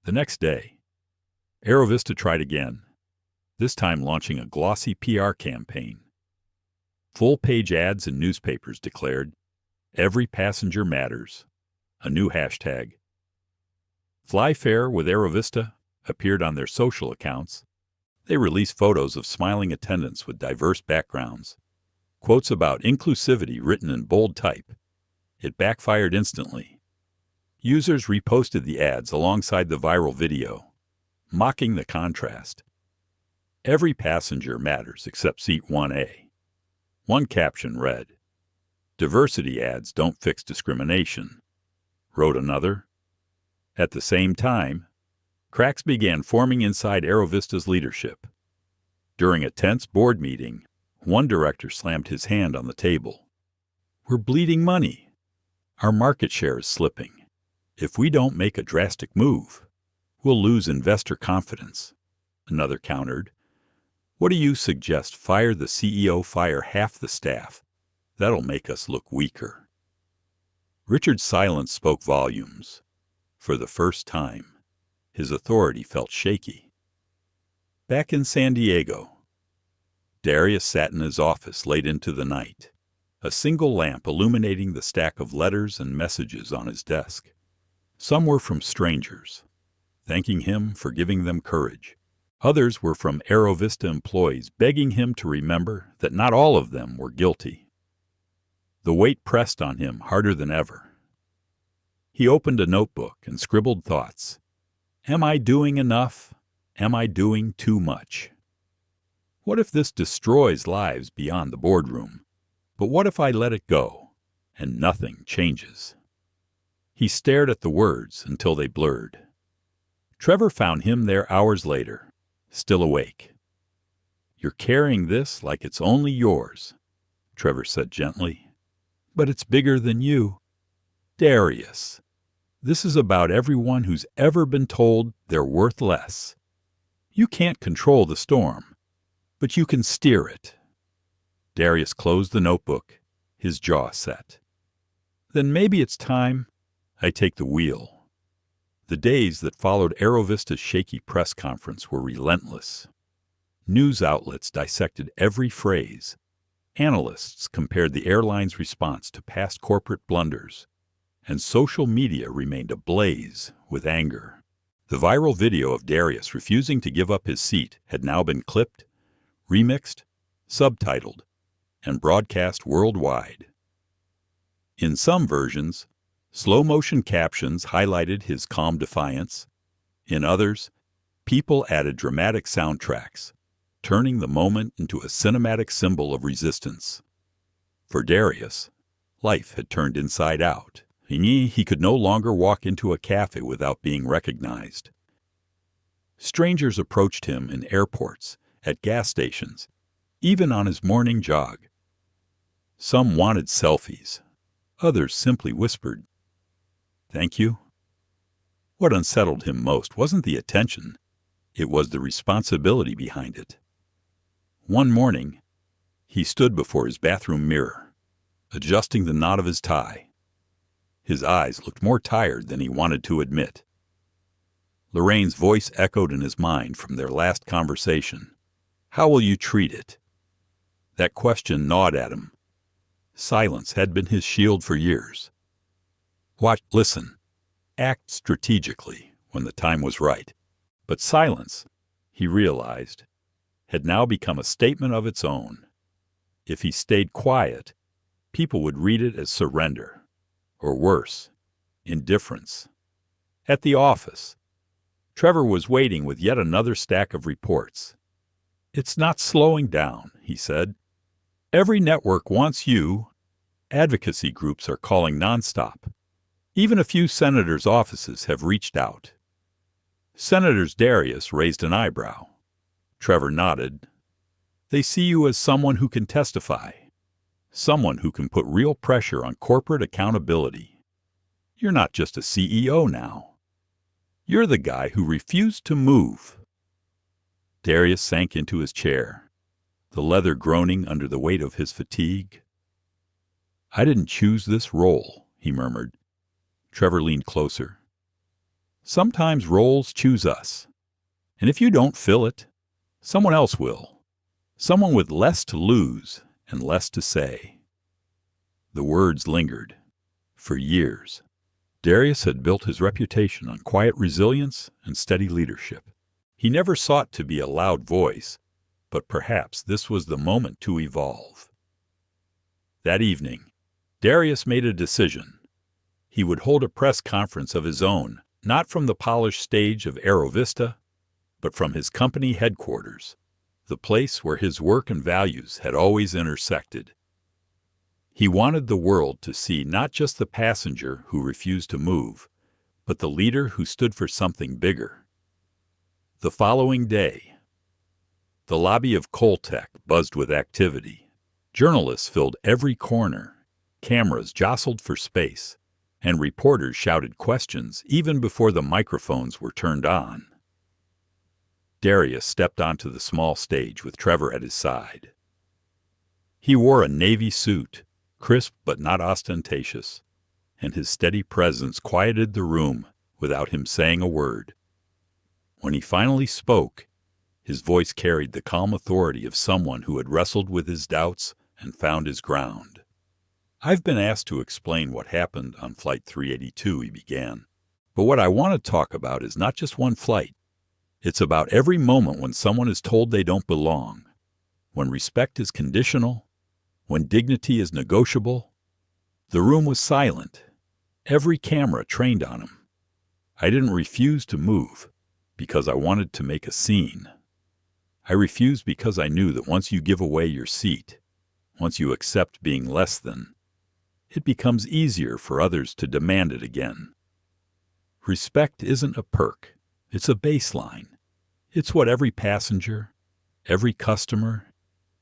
The next day, Aerovista tried again, this time launching a glossy PR campaign. Full-page ads in newspapers declared, "Every passenger matters," a new hashtag. Fly Fair with Aerovista appeared on their social accounts. They released photos of smiling attendants with diverse backgrounds, quotes about inclusivity written in bold type. It backfired instantly. Users reposted the ads alongside the viral video, mocking the contrast. "Every passenger matters except seat 1A. One caption read, "Diversity ads don't fix discrimination," wrote another. At the same time, cracks began forming inside Aerovista's leadership. During a tense board meeting, one director slammed his hand on the table. "We're bleeding money. Our market share is slipping. If we don't make a drastic move, we'll lose investor confidence." Another countered, "What do you suggest? Fire the CEO, fire half the staff. That'll make us look weaker." Richard's silence spoke volumes. For the first time, his authority felt shaky. Back in San Diego, Darius sat in his office late into the night, a single lamp illuminating the stack of letters and messages on his desk. Some were from strangers, thanking him for giving them courage. Others were from Aerovista employees begging him to remember that not all of them were guilty. The weight pressed on him harder than ever. He opened a notebook and scribbled thoughts. Am I doing enough? Am I doing too much? What if this destroys lives beyond the boardroom? But what if I let it go, and nothing changes? He stared at the words until they blurred. Trevor found him there hours later, still awake. "You're carrying this like it's only yours," Trevor said gently. "But it's bigger than you." "Darius, this is about everyone who's ever been told they're worth less. You can't control the storm, but you can steer it." Darius closed the notebook, his jaw set. "Then maybe it's time I take the wheel." The days that followed Aerovista's shaky press conference were relentless. News outlets dissected every phrase. Analysts compared the airline's response to past corporate blunders, and social media remained ablaze with anger. The viral video of Darius refusing to give up his seat had now been clipped, remixed, subtitled, and broadcast worldwide. In some versions, slow-motion captions highlighted his calm defiance. In others, people added dramatic soundtracks, turning the moment into a cinematic symbol of resistance. For Darius, life had turned inside out. He could no longer walk into a cafe without being recognized. Strangers approached him in airports, at gas stations, even on his morning jog. Some wanted selfies. Others simply whispered, "Thank you." What unsettled him most wasn't the attention. It was the responsibility behind it. One morning, he stood before his bathroom mirror, adjusting the knot of his tie. His eyes looked more tired than he wanted to admit. Lorraine's voice echoed in his mind from their last conversation. "How will you treat it?" That question gnawed at him. Silence had been his shield for years. Listen, act strategically when the time was right. But silence, he realized, had now become a statement of its own. If he stayed quiet, people would read it as surrender, or worse, indifference. At the office, Trevor was waiting with yet another stack of reports. "It's not slowing down," he said. "Every network wants you. Advocacy groups are calling nonstop. Even a few senators' offices have reached out." Senators Darius raised an eyebrow. Trevor nodded. "They see you as someone who can testify, someone who can put real pressure on corporate accountability. You're not just a CEO now. You're the guy who refused to move." Darius sank into his chair, the leather groaning under the weight of his fatigue. "I didn't choose this role," he murmured. Trevor leaned closer. "Sometimes roles choose us. And if you don't fill it, someone else will. Someone with less to lose and less to say." The words lingered. For years, Darius had built his reputation on quiet resilience and steady leadership. He never sought to be a loud voice, but perhaps this was the moment to evolve. That evening, Darius made a decision. He would hold a press conference of his own, not from the polished stage of Aerovista, but from his company headquarters, the place where his work and values had always intersected. He wanted the world to see not just the passenger who refused to move, but the leader who stood for something bigger. The following day, the lobby of Coltech buzzed with activity. Journalists filled every corner, cameras jostled for space, and reporters shouted questions even before the microphones were turned on. Darius stepped onto the small stage with Trevor at his side. He wore a navy suit, crisp but not ostentatious, and his steady presence quieted the room without him saying a word. When he finally spoke, his voice carried the calm authority of someone who had wrestled with his doubts and found his ground. "I've been asked to explain what happened on Flight 382, he began. "But what I want to talk about is not just one flight. It's about every moment when someone is told they don't belong, when respect is conditional, when dignity is negotiable." The room was silent, every camera trained on him. "I didn't refuse to move," because I wanted to make a scene. I refused because I knew that once you give away your seat, once you accept being less than, it becomes easier for others to demand it again. Respect isn't a perk, it's a baseline. It's what every passenger, every customer,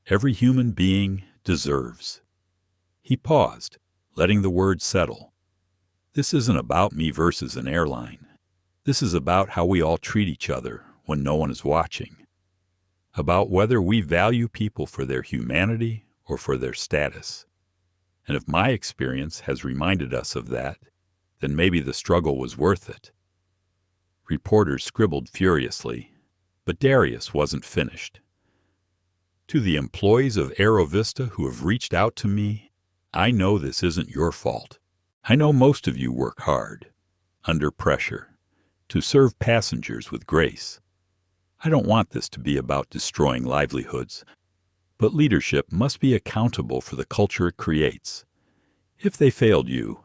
every human being deserves. He paused, letting the words settle. This isn't about me versus an airline. This is about how we all treat each other when no one is watching. About whether we value people for their humanity or for their status. And if my experience has reminded us of that, then maybe the struggle was worth it. Reporters scribbled furiously, but Darius wasn't finished. To the employees of Aerovista who have reached out to me, I know this isn't your fault. I know most of you work hard, under pressure, to serve passengers with grace. I don't want this to be about destroying livelihoods, but leadership must be accountable for the culture it creates. If they failed you,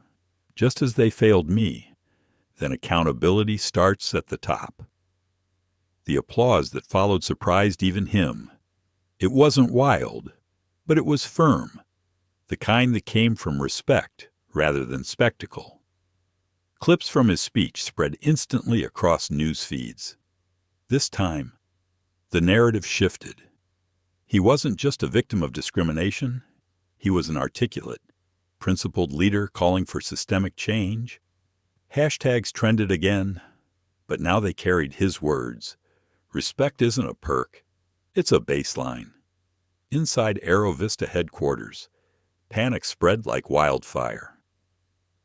just as they failed me, then accountability starts at the top. The applause that followed surprised even him. It wasn't wild, but it was firm, the kind that came from respect rather than spectacle. Clips from his speech spread instantly across news feeds. This time, the narrative shifted. He wasn't just a victim of discrimination. He was an articulate, principled leader calling for systemic change. Hashtags trended again, but now they carried his words. Respect isn't a perk, it's a baseline. Inside Aerovista headquarters, panic spread like wildfire.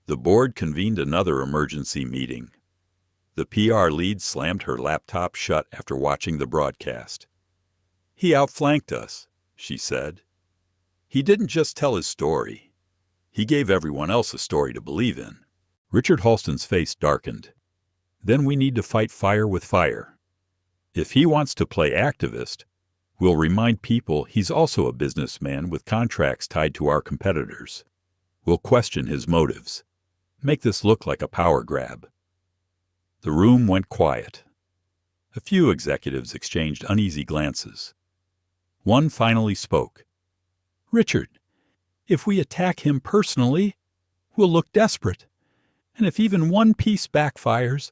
The board convened another emergency meeting. The PR lead slammed her laptop shut after watching the broadcast. He outflanked us, she said. He didn't just tell his story. He gave everyone else a story to believe in. Richard Halston's face darkened. Then we need to fight fire with fire. If he wants to play activist, we'll remind people he's also a businessman with contracts tied to our competitors. We'll question his motives. Make this look like a power grab. The room went quiet. A few executives exchanged uneasy glances. One finally spoke. Richard, if we attack him personally, we'll look desperate. And if even one piece backfires,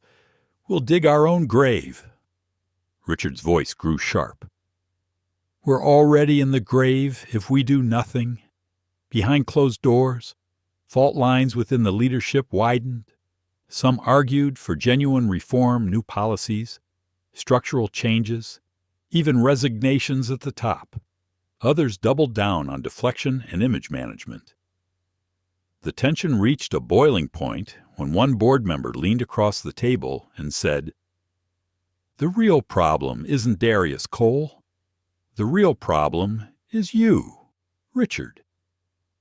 we'll dig our own grave. Richard's voice grew sharp. We're already in the grave if we do nothing. Behind closed doors, fault lines within the leadership widened. Some argued for genuine reform, new policies, structural changes, even resignations at the top. Others doubled down on deflection and image management. The tension reached a boiling point when one board member leaned across the table and said, "The real problem isn't Darius Cole. The real problem is you, Richard.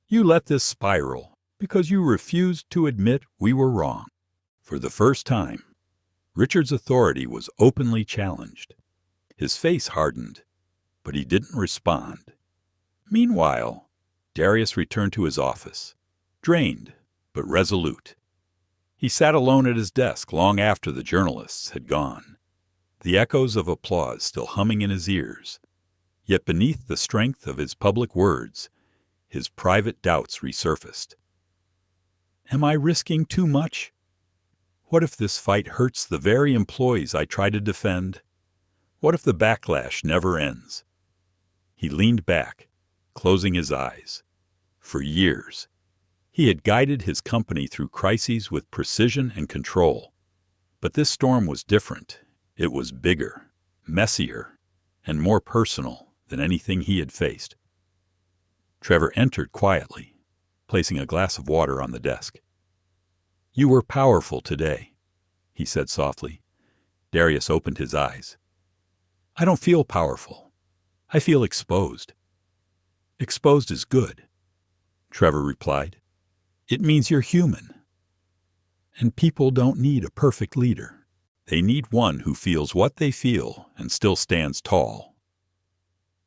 You let this spiral because you refused to admit we were wrong." For the first time, Richard's authority was openly challenged. His face hardened, but he didn't respond. Meanwhile, Darius returned to his office, drained but resolute. He sat alone at his desk long after the journalists had gone, the echoes of applause still humming in his ears. Yet beneath the strength of his public words, his private doubts resurfaced. Am I risking too much? What if this fight hurts the very employees I try to defend? What if the backlash never ends? He leaned back, closing his eyes. For years, he had guided his company through crises with precision and control. But this storm was different. It was bigger, messier, and more personal than anything he had faced. Trevor entered quietly, placing a glass of water on the desk. You were powerful today, he said softly. Darius opened his eyes. I don't feel powerful. I feel exposed. Exposed is good, Trevor replied. It means you're human. And people don't need a perfect leader. They need one who feels what they feel and still stands tall.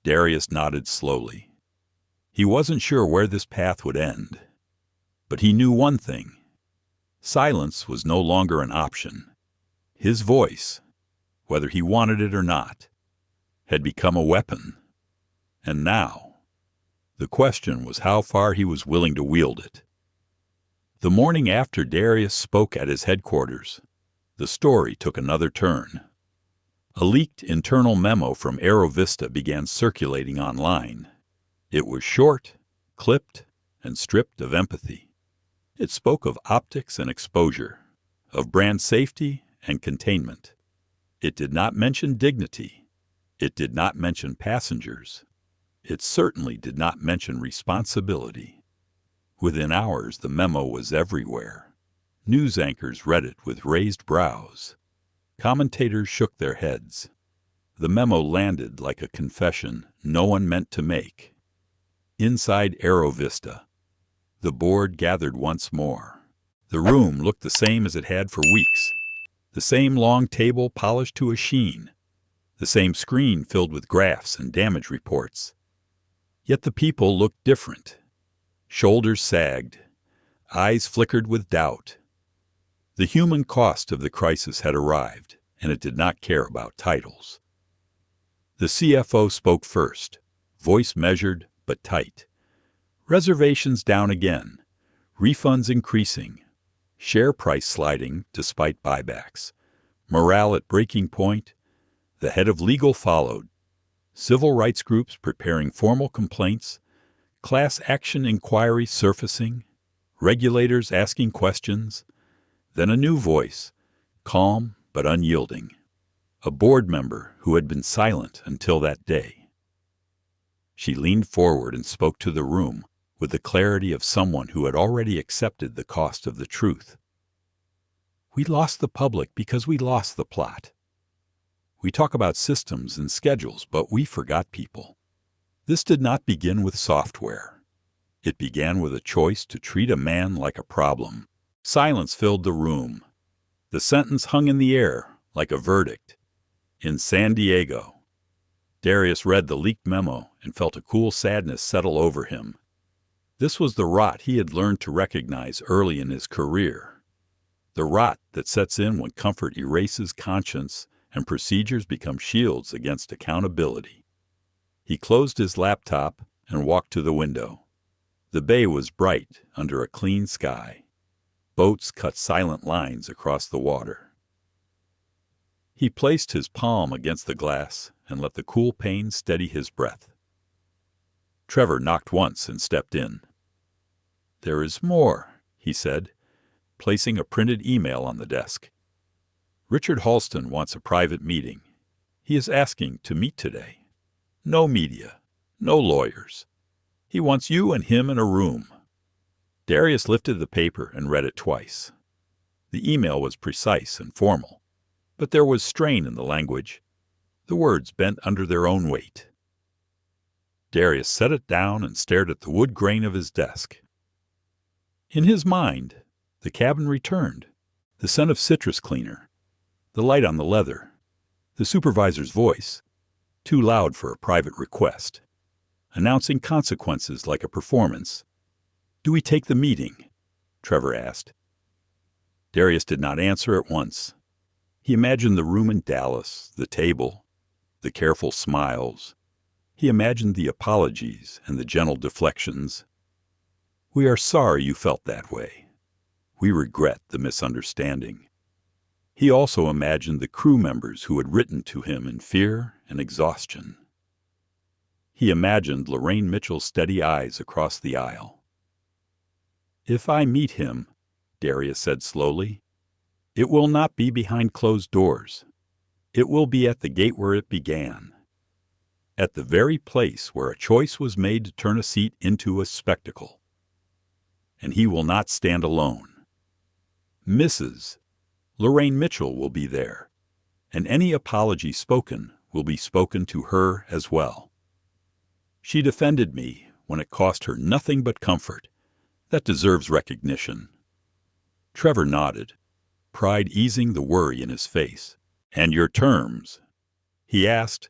Darius nodded slowly. He wasn't sure where this path would end, but he knew one thing. Silence was no longer an option. His voice, whether he wanted it or not, had become a weapon. And now, the question was how far he was willing to wield it. The morning after Darius spoke at his headquarters, the story took another turn. A leaked internal memo from AeroVista began circulating online. It was short, clipped, and stripped of empathy. It spoke of optics and exposure, of brand safety and containment. It did not mention dignity. It did not mention passengers. It certainly did not mention responsibility. Within hours, the memo was everywhere. News anchors read it with raised brows. Commentators shook their heads. The memo landed like a confession no one meant to make. Inside AeroVista, the board gathered once more. The room looked the same as it had for weeks. The same long table polished to a sheen. The same screen filled with graphs and damage reports. Yet the people looked different. Shoulders sagged. Eyes flickered with doubt. The human cost of the crisis had arrived, and it did not care about titles. The CFO spoke first, voice measured but tight. Reservations down again, refunds increasing, share price sliding despite buybacks, morale at breaking point. The head of legal followed, civil rights groups preparing formal complaints, class action inquiries surfacing, regulators asking questions. Then a new voice, calm but unyielding, a board member who had been silent until that day. She leaned forward and spoke to the room with the clarity of someone who had already accepted the cost of the truth. We lost the public because we lost the plot. We talk about systems and schedules, but we forgot people. This did not begin with software. It began with a choice to treat a man like a problem. Silence filled the room. The sentence hung in the air like a verdict. In San Diego. Darius read the leaked memo and felt a cool sadness settle over him. This was the rot he had learned to recognize early in his career. The rot that sets in when comfort erases conscience and procedures become shields against accountability. He closed his laptop and walked to the window. The bay was bright under a clean sky. Boats cut silent lines across the water. He placed his palm against the glass and let the cool pane steady his breath. Trevor knocked once and stepped in. "There is more," he said, placing a printed email on the desk. "Richard Halston wants a private meeting. He is asking to meet today. No media, no lawyers. He wants you and him in a room." Darius lifted the paper and read it twice. The email was precise and formal, but there was strain in the language. The words bent under their own weight. Darius set it down and stared at the wood grain of his desk. In his mind, the cabin returned, the scent of citrus cleaner, the light on the leather, the supervisor's voice, too loud for a private request, announcing consequences like a performance. "Do we take the meeting?" Trevor asked. Darius did not answer at once. He imagined the room in Dallas, the table, the careful smiles. He imagined the apologies and the gentle deflections. "We are sorry you felt that way. We regret the misunderstanding." He also imagined the crew members who had written to him in fear and exhaustion. He imagined Lorraine Mitchell's steady eyes across the aisle. "If I meet him," Darius said slowly, "it will not be behind closed doors. It will be at the gate where it began. At the very place where a choice was made to turn a seat into a spectacle. And he will not stand alone. Mrs. Lorraine Mitchell will be there, and any apology spoken will be spoken to her as well. She defended me when it cost her nothing but comfort. That deserves recognition." Trevor nodded, pride easing the worry in his face. "And your terms?" he asked.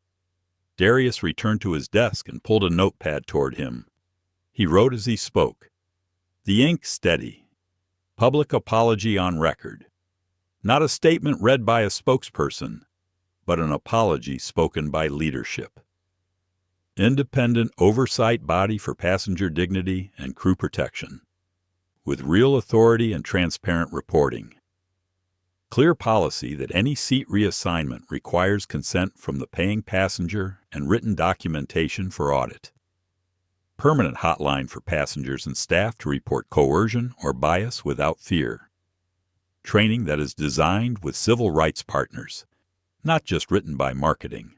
Darius returned to his desk and pulled a notepad toward him. He wrote as he spoke. The ink steady. Public apology on record. Not a statement read by a spokesperson, but an apology spoken by leadership. Independent oversight body for passenger dignity and crew protection, with real authority and transparent reporting. Clear policy that any seat reassignment requires consent from the paying passenger and written documentation for audit. Permanent hotline for passengers and staff to report coercion or bias without fear. Training that is designed with civil rights partners, not just written by marketing.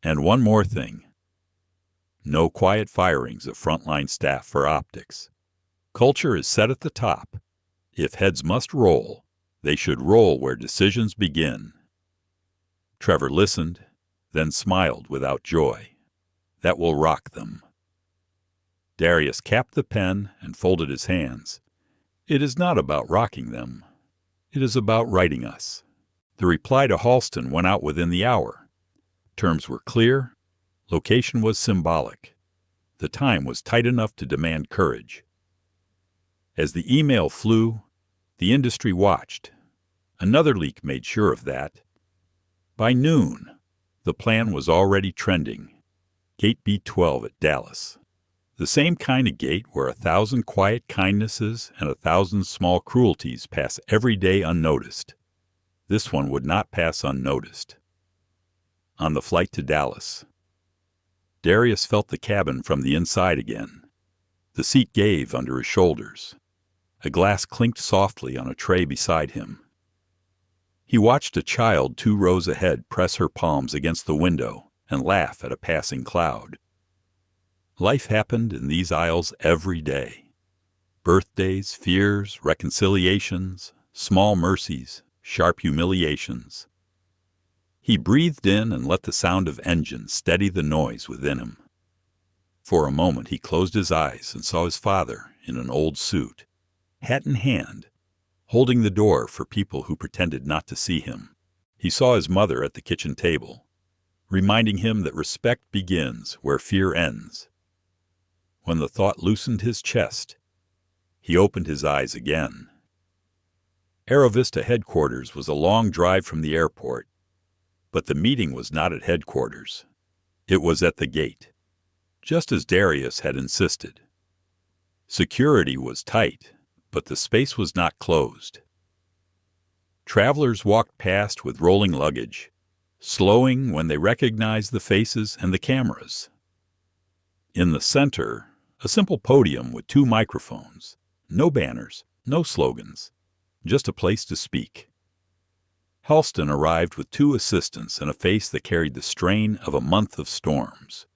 And one more thing. No quiet firings of frontline staff for optics. Culture is set at the top. If heads must roll, they should roll where decisions begin. Trevor listened, then smiled without joy. That will rock them. Darius capped the pen and folded his hands. It is not about rocking them. It is about righting us. The reply to Halston went out within the hour. Terms were clear. Location was symbolic. The time was tight enough to demand courage. As the email flew, the industry watched. Another leak made sure of that. By noon, the plan was already trending. Gate B12 at Dallas. The same kind of gate where 1,000 quiet kindnesses and 1,000 small cruelties pass every day unnoticed. This one would not pass unnoticed. On the flight to Dallas, Darius felt the cabin from the inside again. The seat gave under his shoulders. A glass clinked softly on a tray beside him. He watched a child 2 rows ahead press her palms against the window and laugh at a passing cloud. Life happened in these aisles every day. Birthdays, fears, reconciliations, small mercies, sharp humiliations. He breathed in and let the sound of engines steady the noise within him. For a moment he closed his eyes and saw his father in an old suit, hat in hand, holding the door for people who pretended not to see him. He saw his mother at the kitchen table, reminding him that respect begins where fear ends. When the thought loosened his chest, he opened his eyes again. Aerovista headquarters was a long drive from the airport, but the meeting was not at headquarters. It was at the gate, just as Darius had insisted. Security was tight, but the space was not closed. Travelers walked past with rolling luggage, slowing when they recognized the faces and the cameras. In the center, a simple podium with 2 microphones, no banners, no slogans, just a place to speak. Halston arrived with 2 assistants and a face that carried the strain of a month of storms.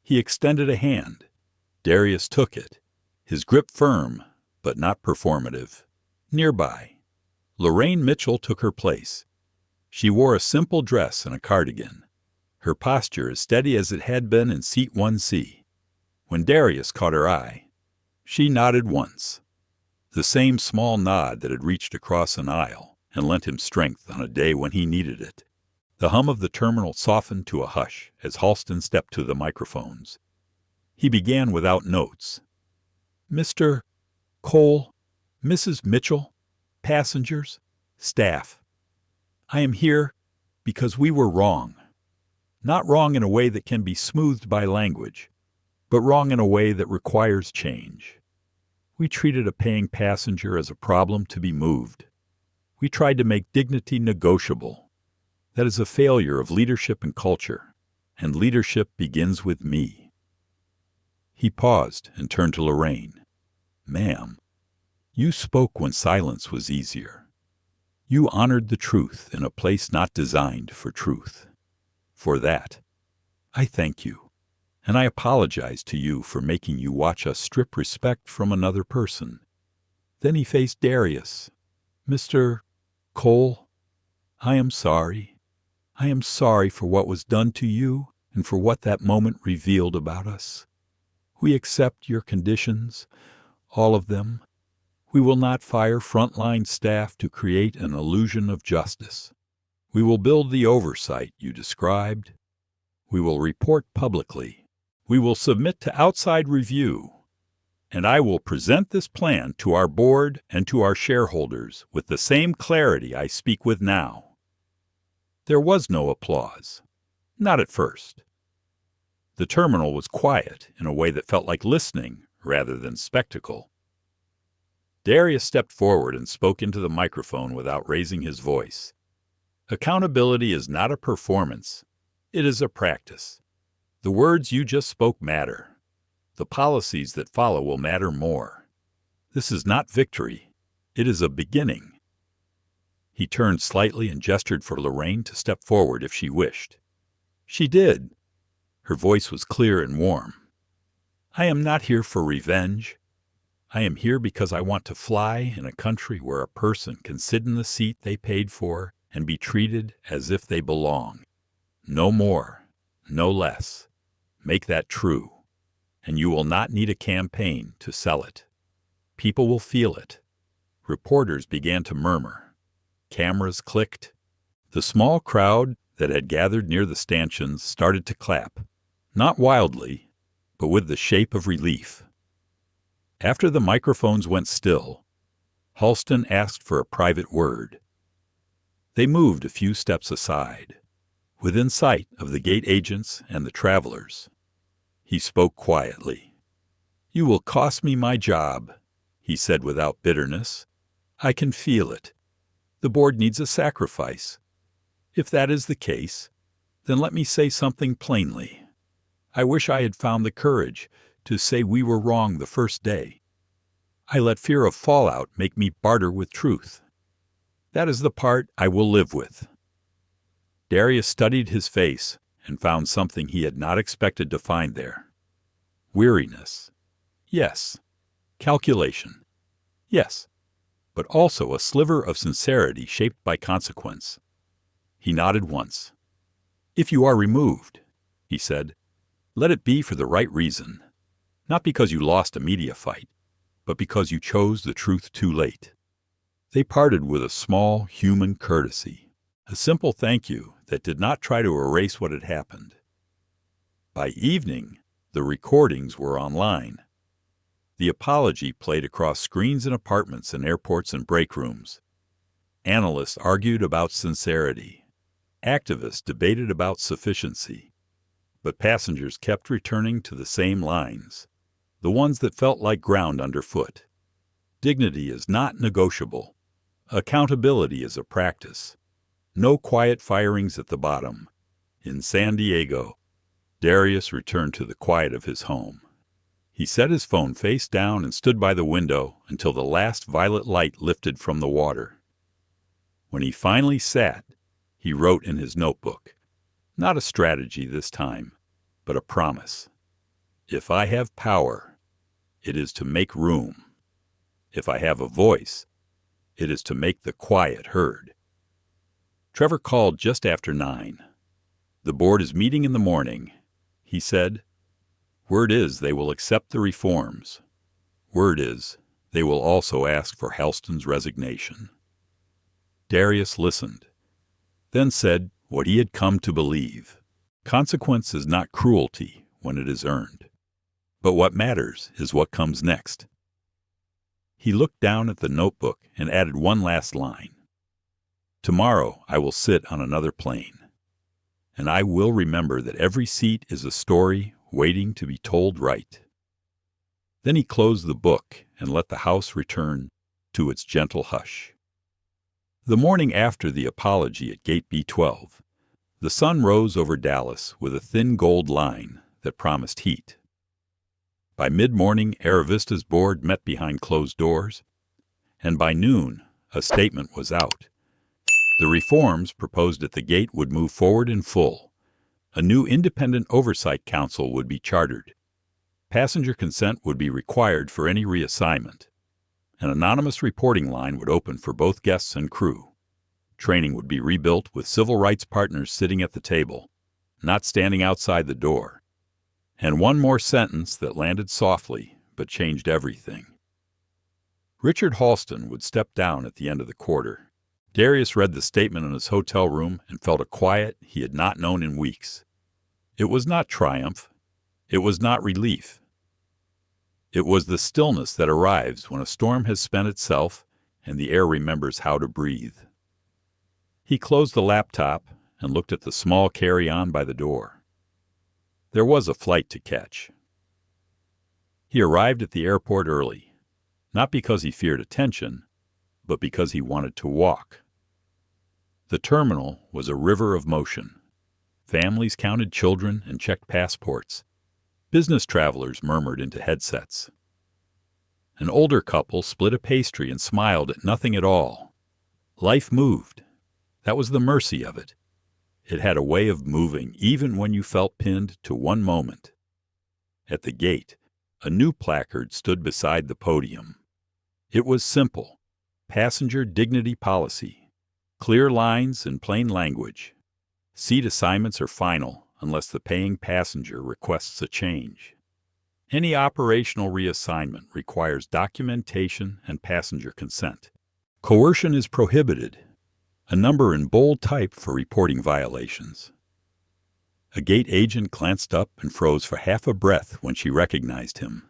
He extended a hand. Darius took it, his grip firm, but not performative. Nearby, Lorraine Mitchell took her place. She wore a simple dress and a cardigan, her posture as steady as it had been in Seat 1C. When Darius caught her eye, she nodded once, the same small nod that had reached across an aisle and lent him strength on a day when he needed it. The hum of the terminal softened to a hush as Halston stepped to the microphones. He began without notes. Mr. Cole, Mrs. Mitchell, passengers, staff. I am here because we were wrong. Not wrong in a way that can be smoothed by language, but wrong in a way that requires change. We treated a paying passenger as a problem to be moved. We tried to make dignity negotiable. That is a failure of leadership and culture, and leadership begins with me. He paused and turned to Lorraine. Ma'am, you spoke when silence was easier. You honored the truth in a place not designed for truth. For that, I thank you, and I apologize to you for making you watch us strip respect from another person. Then he faced Darius. Mr. Cole, I am sorry. I am sorry for what was done to you and for what that moment revealed about us. We accept your conditions, all of them. We will not fire frontline staff to create an illusion of justice. We will build the oversight you described. We will report publicly. We will submit to outside review. And I will present this plan to our board and to our shareholders with the same clarity I speak with now. There was no applause. Not at first. The terminal was quiet in a way that felt like listening rather than spectacle. Darius stepped forward and spoke into the microphone without raising his voice. Accountability is not a performance. It is a practice. The words you just spoke matter. The policies that follow will matter more. This is not victory. It is a beginning. He turned slightly and gestured for Lorraine to step forward if she wished. She did. Her voice was clear and warm. I am not here for revenge. I am here because I want to fly in a country where a person can sit in the seat they paid for and be treated as if they belong. No more, no less. Make that true, and you will not need a campaign to sell it. People will feel it. Reporters began to murmur. Cameras clicked. The small crowd that had gathered near the stanchions started to clap, not wildly, but with the shape of relief. After the microphones went still, Halston asked for a private word. They moved a few steps aside, within sight of the gate agents and the travelers. He spoke quietly. You will cost me my job, he said without bitterness. I can feel it. The board needs a sacrifice. If that is the case, then let me say something plainly. I wish I had found the courage to say we were wrong the first day. I let fear of fallout make me barter with truth. That is the part I will live with. Darius studied his face and found something he had not expected to find there. Weariness. Yes. Calculation. Yes. But also a sliver of sincerity shaped by consequence. He nodded once. If you are removed, he said, let it be for the right reason. Not because you lost a media fight, but because you chose the truth too late. They parted with a small human courtesy, a simple thank you that did not try to erase what had happened. By evening, the recordings were online. The apology played across screens in apartments and airports and break rooms. Analysts argued about sincerity. Activists debated about sufficiency. But passengers kept returning to the same lines, the ones that felt like ground underfoot. Dignity is not negotiable. Accountability is a practice. No quiet firings at the bottom. In San Diego, Darius returned to the quiet of his home. He set his phone face down and stood by the window until the last violet light lifted from the water. When he finally sat, he wrote in his notebook, not a strategy this time, but a promise. If I have power, it is to make room. If I have a voice, it is to make the quiet heard. Trevor called just after 9. The board is meeting in the morning, he said. Word is they will accept the reforms. Word is they will also ask for Halston's resignation. Darius listened, then said what he had come to believe. Consequence is not cruelty when it is earned, but what matters is what comes next. He looked down at the notebook and added one last line. Tomorrow I will sit on another plane, and I will remember that every seat is a story waiting to be told right. Then he closed the book and let the house return to its gentle hush. The morning after the apology at Gate B12, the sun rose over Dallas with a thin gold line that promised heat. By mid-morning, Aerovista's board met behind closed doors, and by noon, a statement was out. The reforms proposed at the gate would move forward in full. A new independent oversight council would be chartered. Passenger consent would be required for any reassignment. An anonymous reporting line would open for both guests and crew. Training would be rebuilt with civil rights partners sitting at the table, not standing outside the door. And one more sentence that landed softly but changed everything. Richard Halston would step down at the end of the quarter. Darius read the statement in his hotel room and felt a quiet he had not known in weeks. It was not triumph. It was not relief. It was the stillness that arrives when a storm has spent itself and the air remembers how to breathe. He closed the laptop and looked at the small carry-on by the door. There was a flight to catch. He arrived at the airport early, not because he feared attention, but because he wanted to walk. The terminal was a river of motion. Families counted children and checked passports. Business travelers murmured into headsets. An older couple split a pastry and smiled at nothing at all. Life moved. That was the mercy of it. It had a way of moving even when you felt pinned to one moment. At the gate, a new placard stood beside the podium. It was simple. Passenger dignity policy. Clear lines in plain language. Seat assignments are final unless the paying passenger requests a change. Any operational reassignment requires documentation and passenger consent. Coercion is prohibited. A number in bold type for reporting violations. A gate agent glanced up and froze for half a breath when she recognized him.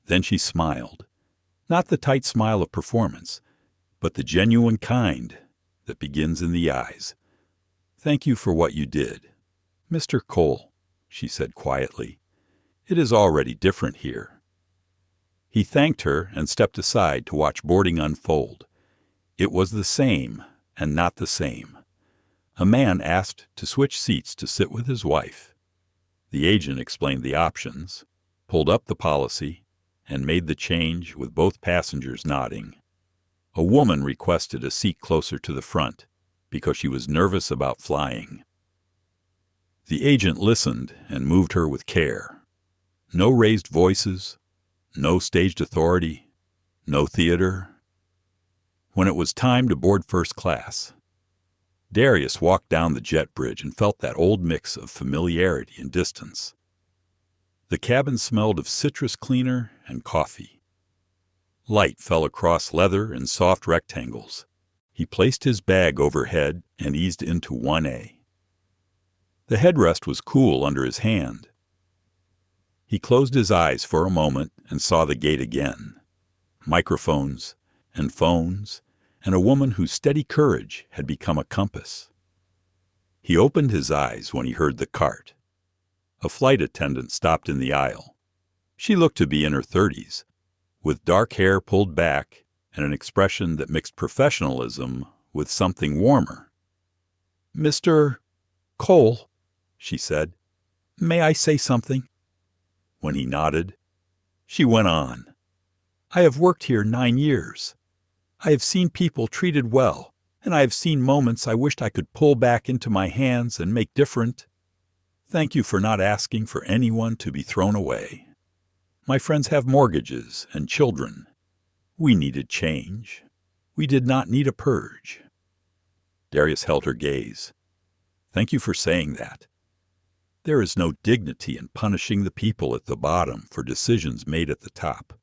Then she smiled. Not the tight smile of performance, but the genuine kind that begins in the eyes. "Thank you for what you did. Mr. Cole," she said quietly. "It is already different here." He thanked her and stepped aside to watch boarding unfold. It was the same and not the same. A man asked to switch seats to sit with his wife. The agent explained the options, pulled up the policy, and made the change with both passengers nodding. A woman requested a seat closer to the front because she was nervous about flying. The agent listened and moved her with care. No raised voices, no staged authority, no theater. When it was time to board first class, Darius walked down the jet bridge and felt that old mix of familiarity and distance. The cabin smelled of citrus cleaner and coffee. Light fell across leather in soft rectangles. He placed his bag overhead and eased into 1A. The headrest was cool under his hand. He closed his eyes for a moment and saw the gate again. Microphones and phones, and a woman whose steady courage had become a compass. He opened his eyes when he heard the cart. A flight attendant stopped in the aisle. She looked to be in her 30s, with dark hair pulled back and an expression that mixed professionalism with something warmer. "Mr. Cole," she said, "may I say something?" When he nodded, she went on. "I have worked here 9 years. I have seen people treated well, and I have seen moments I wished I could pull back into my hands and make different. Thank you for not asking for anyone to be thrown away. My friends have mortgages and children. We needed change. We did not need a purge." Darius held her gaze. "Thank you for saying that. There is no dignity in punishing the people at the bottom for decisions made at the top."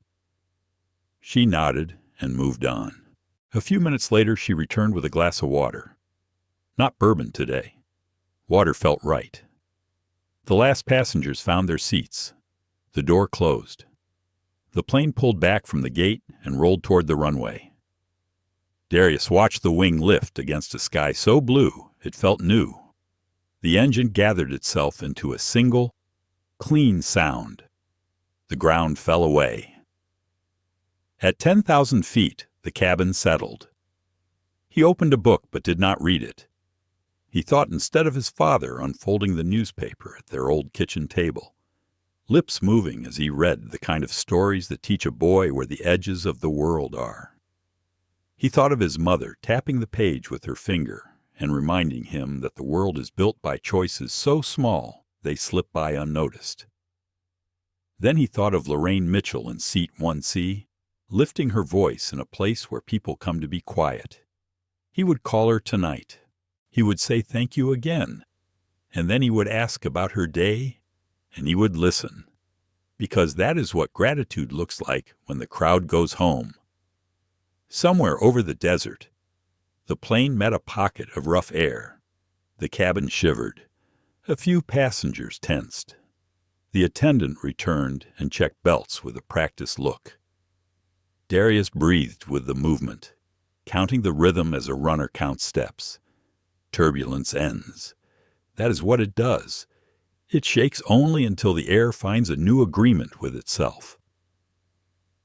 She nodded and moved on. A few minutes later, she returned with a glass of water. Not bourbon today. Water felt right. The last passengers found their seats. The door closed. The plane pulled back from the gate and rolled toward the runway. Darius watched the wing lift against a sky so blue it felt new. The engine gathered itself into a single, clean sound. The ground fell away. At 10,000 feet, the cabin settled. He opened a book but did not read it. He thought instead of his father unfolding the newspaper at their old kitchen table, lips moving as he read the kind of stories that teach a boy where the edges of the world are. He thought of his mother tapping the page with her finger and reminding him that the world is built by choices so small they slip by unnoticed. Then he thought of Lorraine Mitchell in seat 1C, lifting her voice in a place where people come to be quiet. He would call her tonight. He would say thank you again, and then he would ask about her day, and he would listen, because that is what gratitude looks like when the crowd goes home. Somewhere over the desert, the plane met a pocket of rough air. The cabin shivered. A few passengers tensed. The attendant returned and checked belts with a practiced look. Darius breathed with the movement, counting the rhythm as a runner counts steps. Turbulence ends. That is what it does. It shakes only until the air finds a new agreement with itself.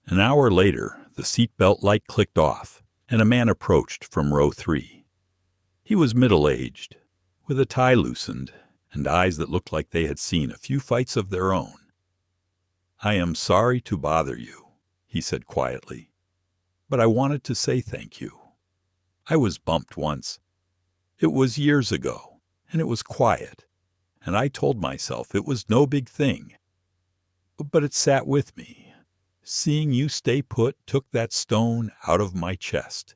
An hour later, the seatbelt light clicked off, and a man approached from row 3. He was middle-aged, with a tie loosened, and eyes that looked like they had seen a few fights of their own. "I am sorry to bother you," he said quietly, "but I wanted to say thank you. I was bumped once. It was years ago, and it was quiet, and I told myself it was no big thing. But it sat with me. Seeing you stay put took that stone out of my chest."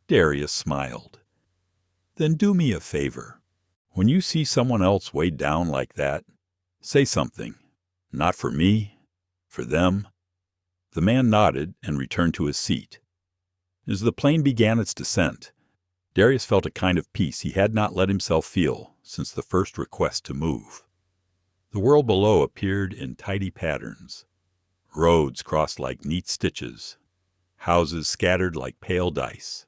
Darius smiled. "Then do me a favor. When you see someone else weighed down like that, say something. Not for me, for them." The man nodded and returned to his seat. As the plane began its descent, Darius felt a kind of peace he had not let himself feel since the first request to move. The world below appeared in tidy patterns. Roads crossed like neat stitches, houses scattered like pale dice.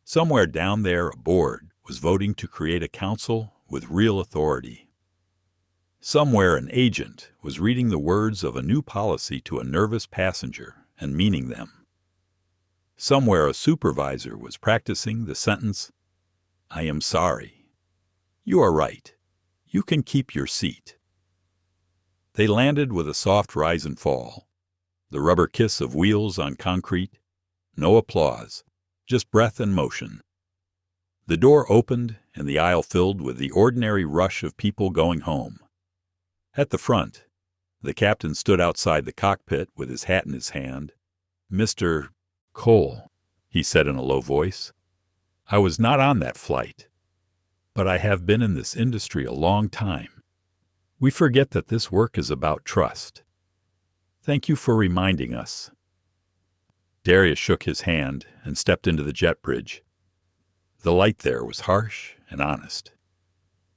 Somewhere down there a board was voting to create a council with real authority. Somewhere an agent was reading the words of a new policy to a nervous passenger and meaning them. Somewhere a supervisor was practicing the sentence, "I am sorry. You are right. You can keep your seat." They landed with a soft rise and fall, the rubber kiss of wheels on concrete, no applause, just breath and motion. The door opened and the aisle filled with the ordinary rush of people going home. At the front, the captain stood outside the cockpit with his hat in his hand. "Mr. Cole," he said in a low voice, "I was not on that flight, but I have been in this industry a long time. We forget that this work is about trust. Thank you for reminding us." Darius shook his hand and stepped into the jet bridge. The light there was harsh and honest.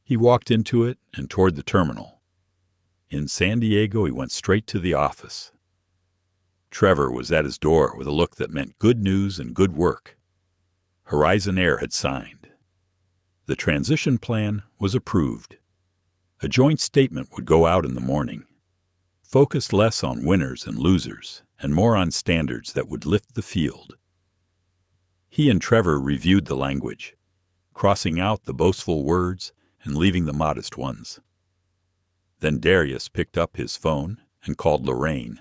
He walked into it and toward the terminal. In San Diego, he went straight to the office. Trevor was at his door with a look that meant good news and good work. Horizon Air had signed. The transition plan was approved. A joint statement would go out in the morning, focused less on winners and losers and more on standards that would lift the field. He and Trevor reviewed the language, crossing out the boastful words and leaving the modest ones. Then Darius picked up his phone and called Lorraine.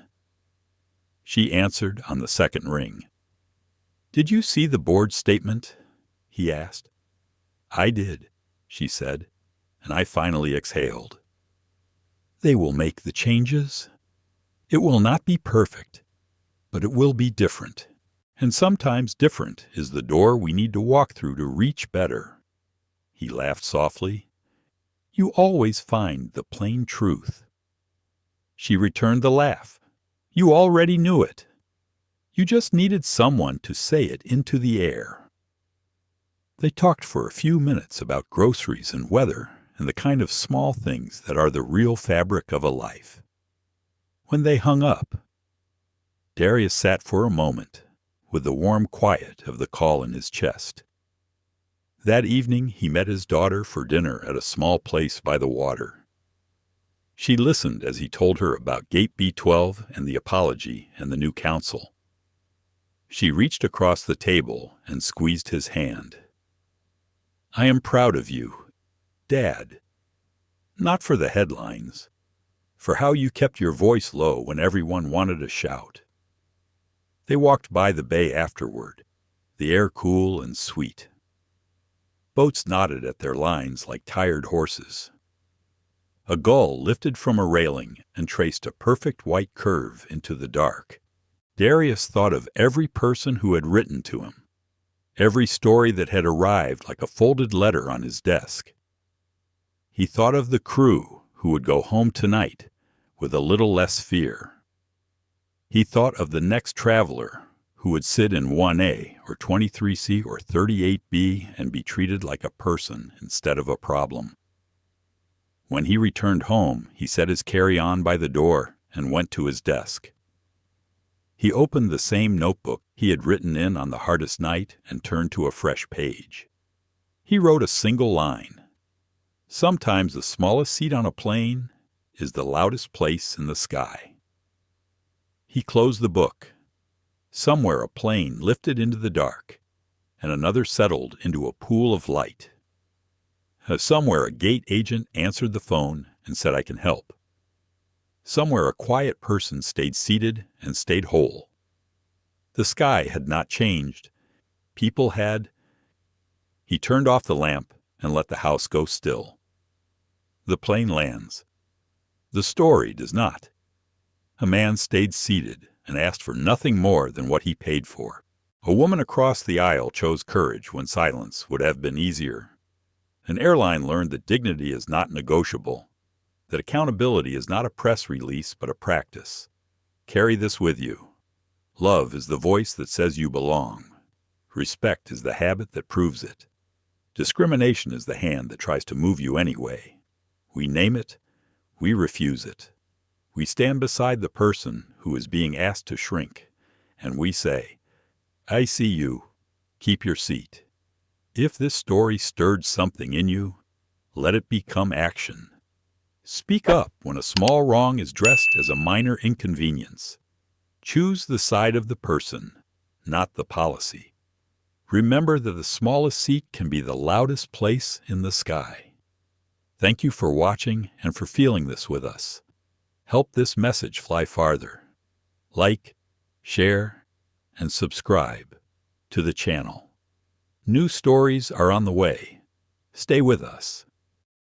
She answered on the second ring. "Did you see the board statement?" he asked. "I did," she said, and I finally exhaled. "They will make the changes. It will not be perfect, but it will be different. And sometimes different is the door we need to walk through to reach better." He laughed softly. "You always find the plain truth." She returned the laugh. "You already knew it. You just needed someone to say it into the air." They talked for a few minutes about groceries and weather and the kind of small things that are the real fabric of a life. When they hung up, Darius sat for a moment with the warm quiet of the call in his chest. That evening he met his daughter for dinner at a small place by the water. She listened as he told her about Gate B12 and the apology and the new council. She reached across the table and squeezed his hand. "I am proud of you, Dad. Not for the headlines, for how you kept your voice low when everyone wanted to shout." They walked by the bay afterward, the air cool and sweet. Boats nodded at their lines like tired horses. A gull lifted from a railing and traced a perfect white curve into the dark. Darius thought of every person who had written to him, every story that had arrived like a folded letter on his desk. He thought of the crew who would go home tonight with a little less fear. He thought of the next traveler who would sit in 1A or 23C or 38B and be treated like a person instead of a problem. When he returned home, he set his carry-on by the door and went to his desk. He opened the same notebook he had written in on the hardest night and turned to a fresh page. He wrote a single line. Sometimes the smallest seat on a plane is the loudest place in the sky. He closed the book. Somewhere a plane lifted into the dark, and another settled into a pool of light. Somewhere a gate agent answered the phone and said, "I can help." Somewhere a quiet person stayed seated and stayed whole. The sky had not changed. People had. He turned off the lamp and let the house go still. The plane lands. The story does not. A man stayed seated and asked for nothing more than what he paid for. A woman across the aisle chose courage when silence would have been easier. An airline learned that dignity is not negotiable, that accountability is not a press release but a practice. Carry this with you. Love is the voice that says you belong. Respect is the habit that proves it. Discrimination is the hand that tries to move you anyway. We name it, we refuse it. We stand beside the person who is being asked to shrink, and we say, "I see you. Keep your seat." If this story stirred something in you, let it become action. Speak up when a small wrong is dressed as a minor inconvenience. Choose the side of the person, not the policy. Remember that the smallest seat can be the loudest place in the sky. Thank you for watching and for feeling this with us. Help this message fly farther. Like, share, and subscribe to the channel. New stories are on the way. Stay with us.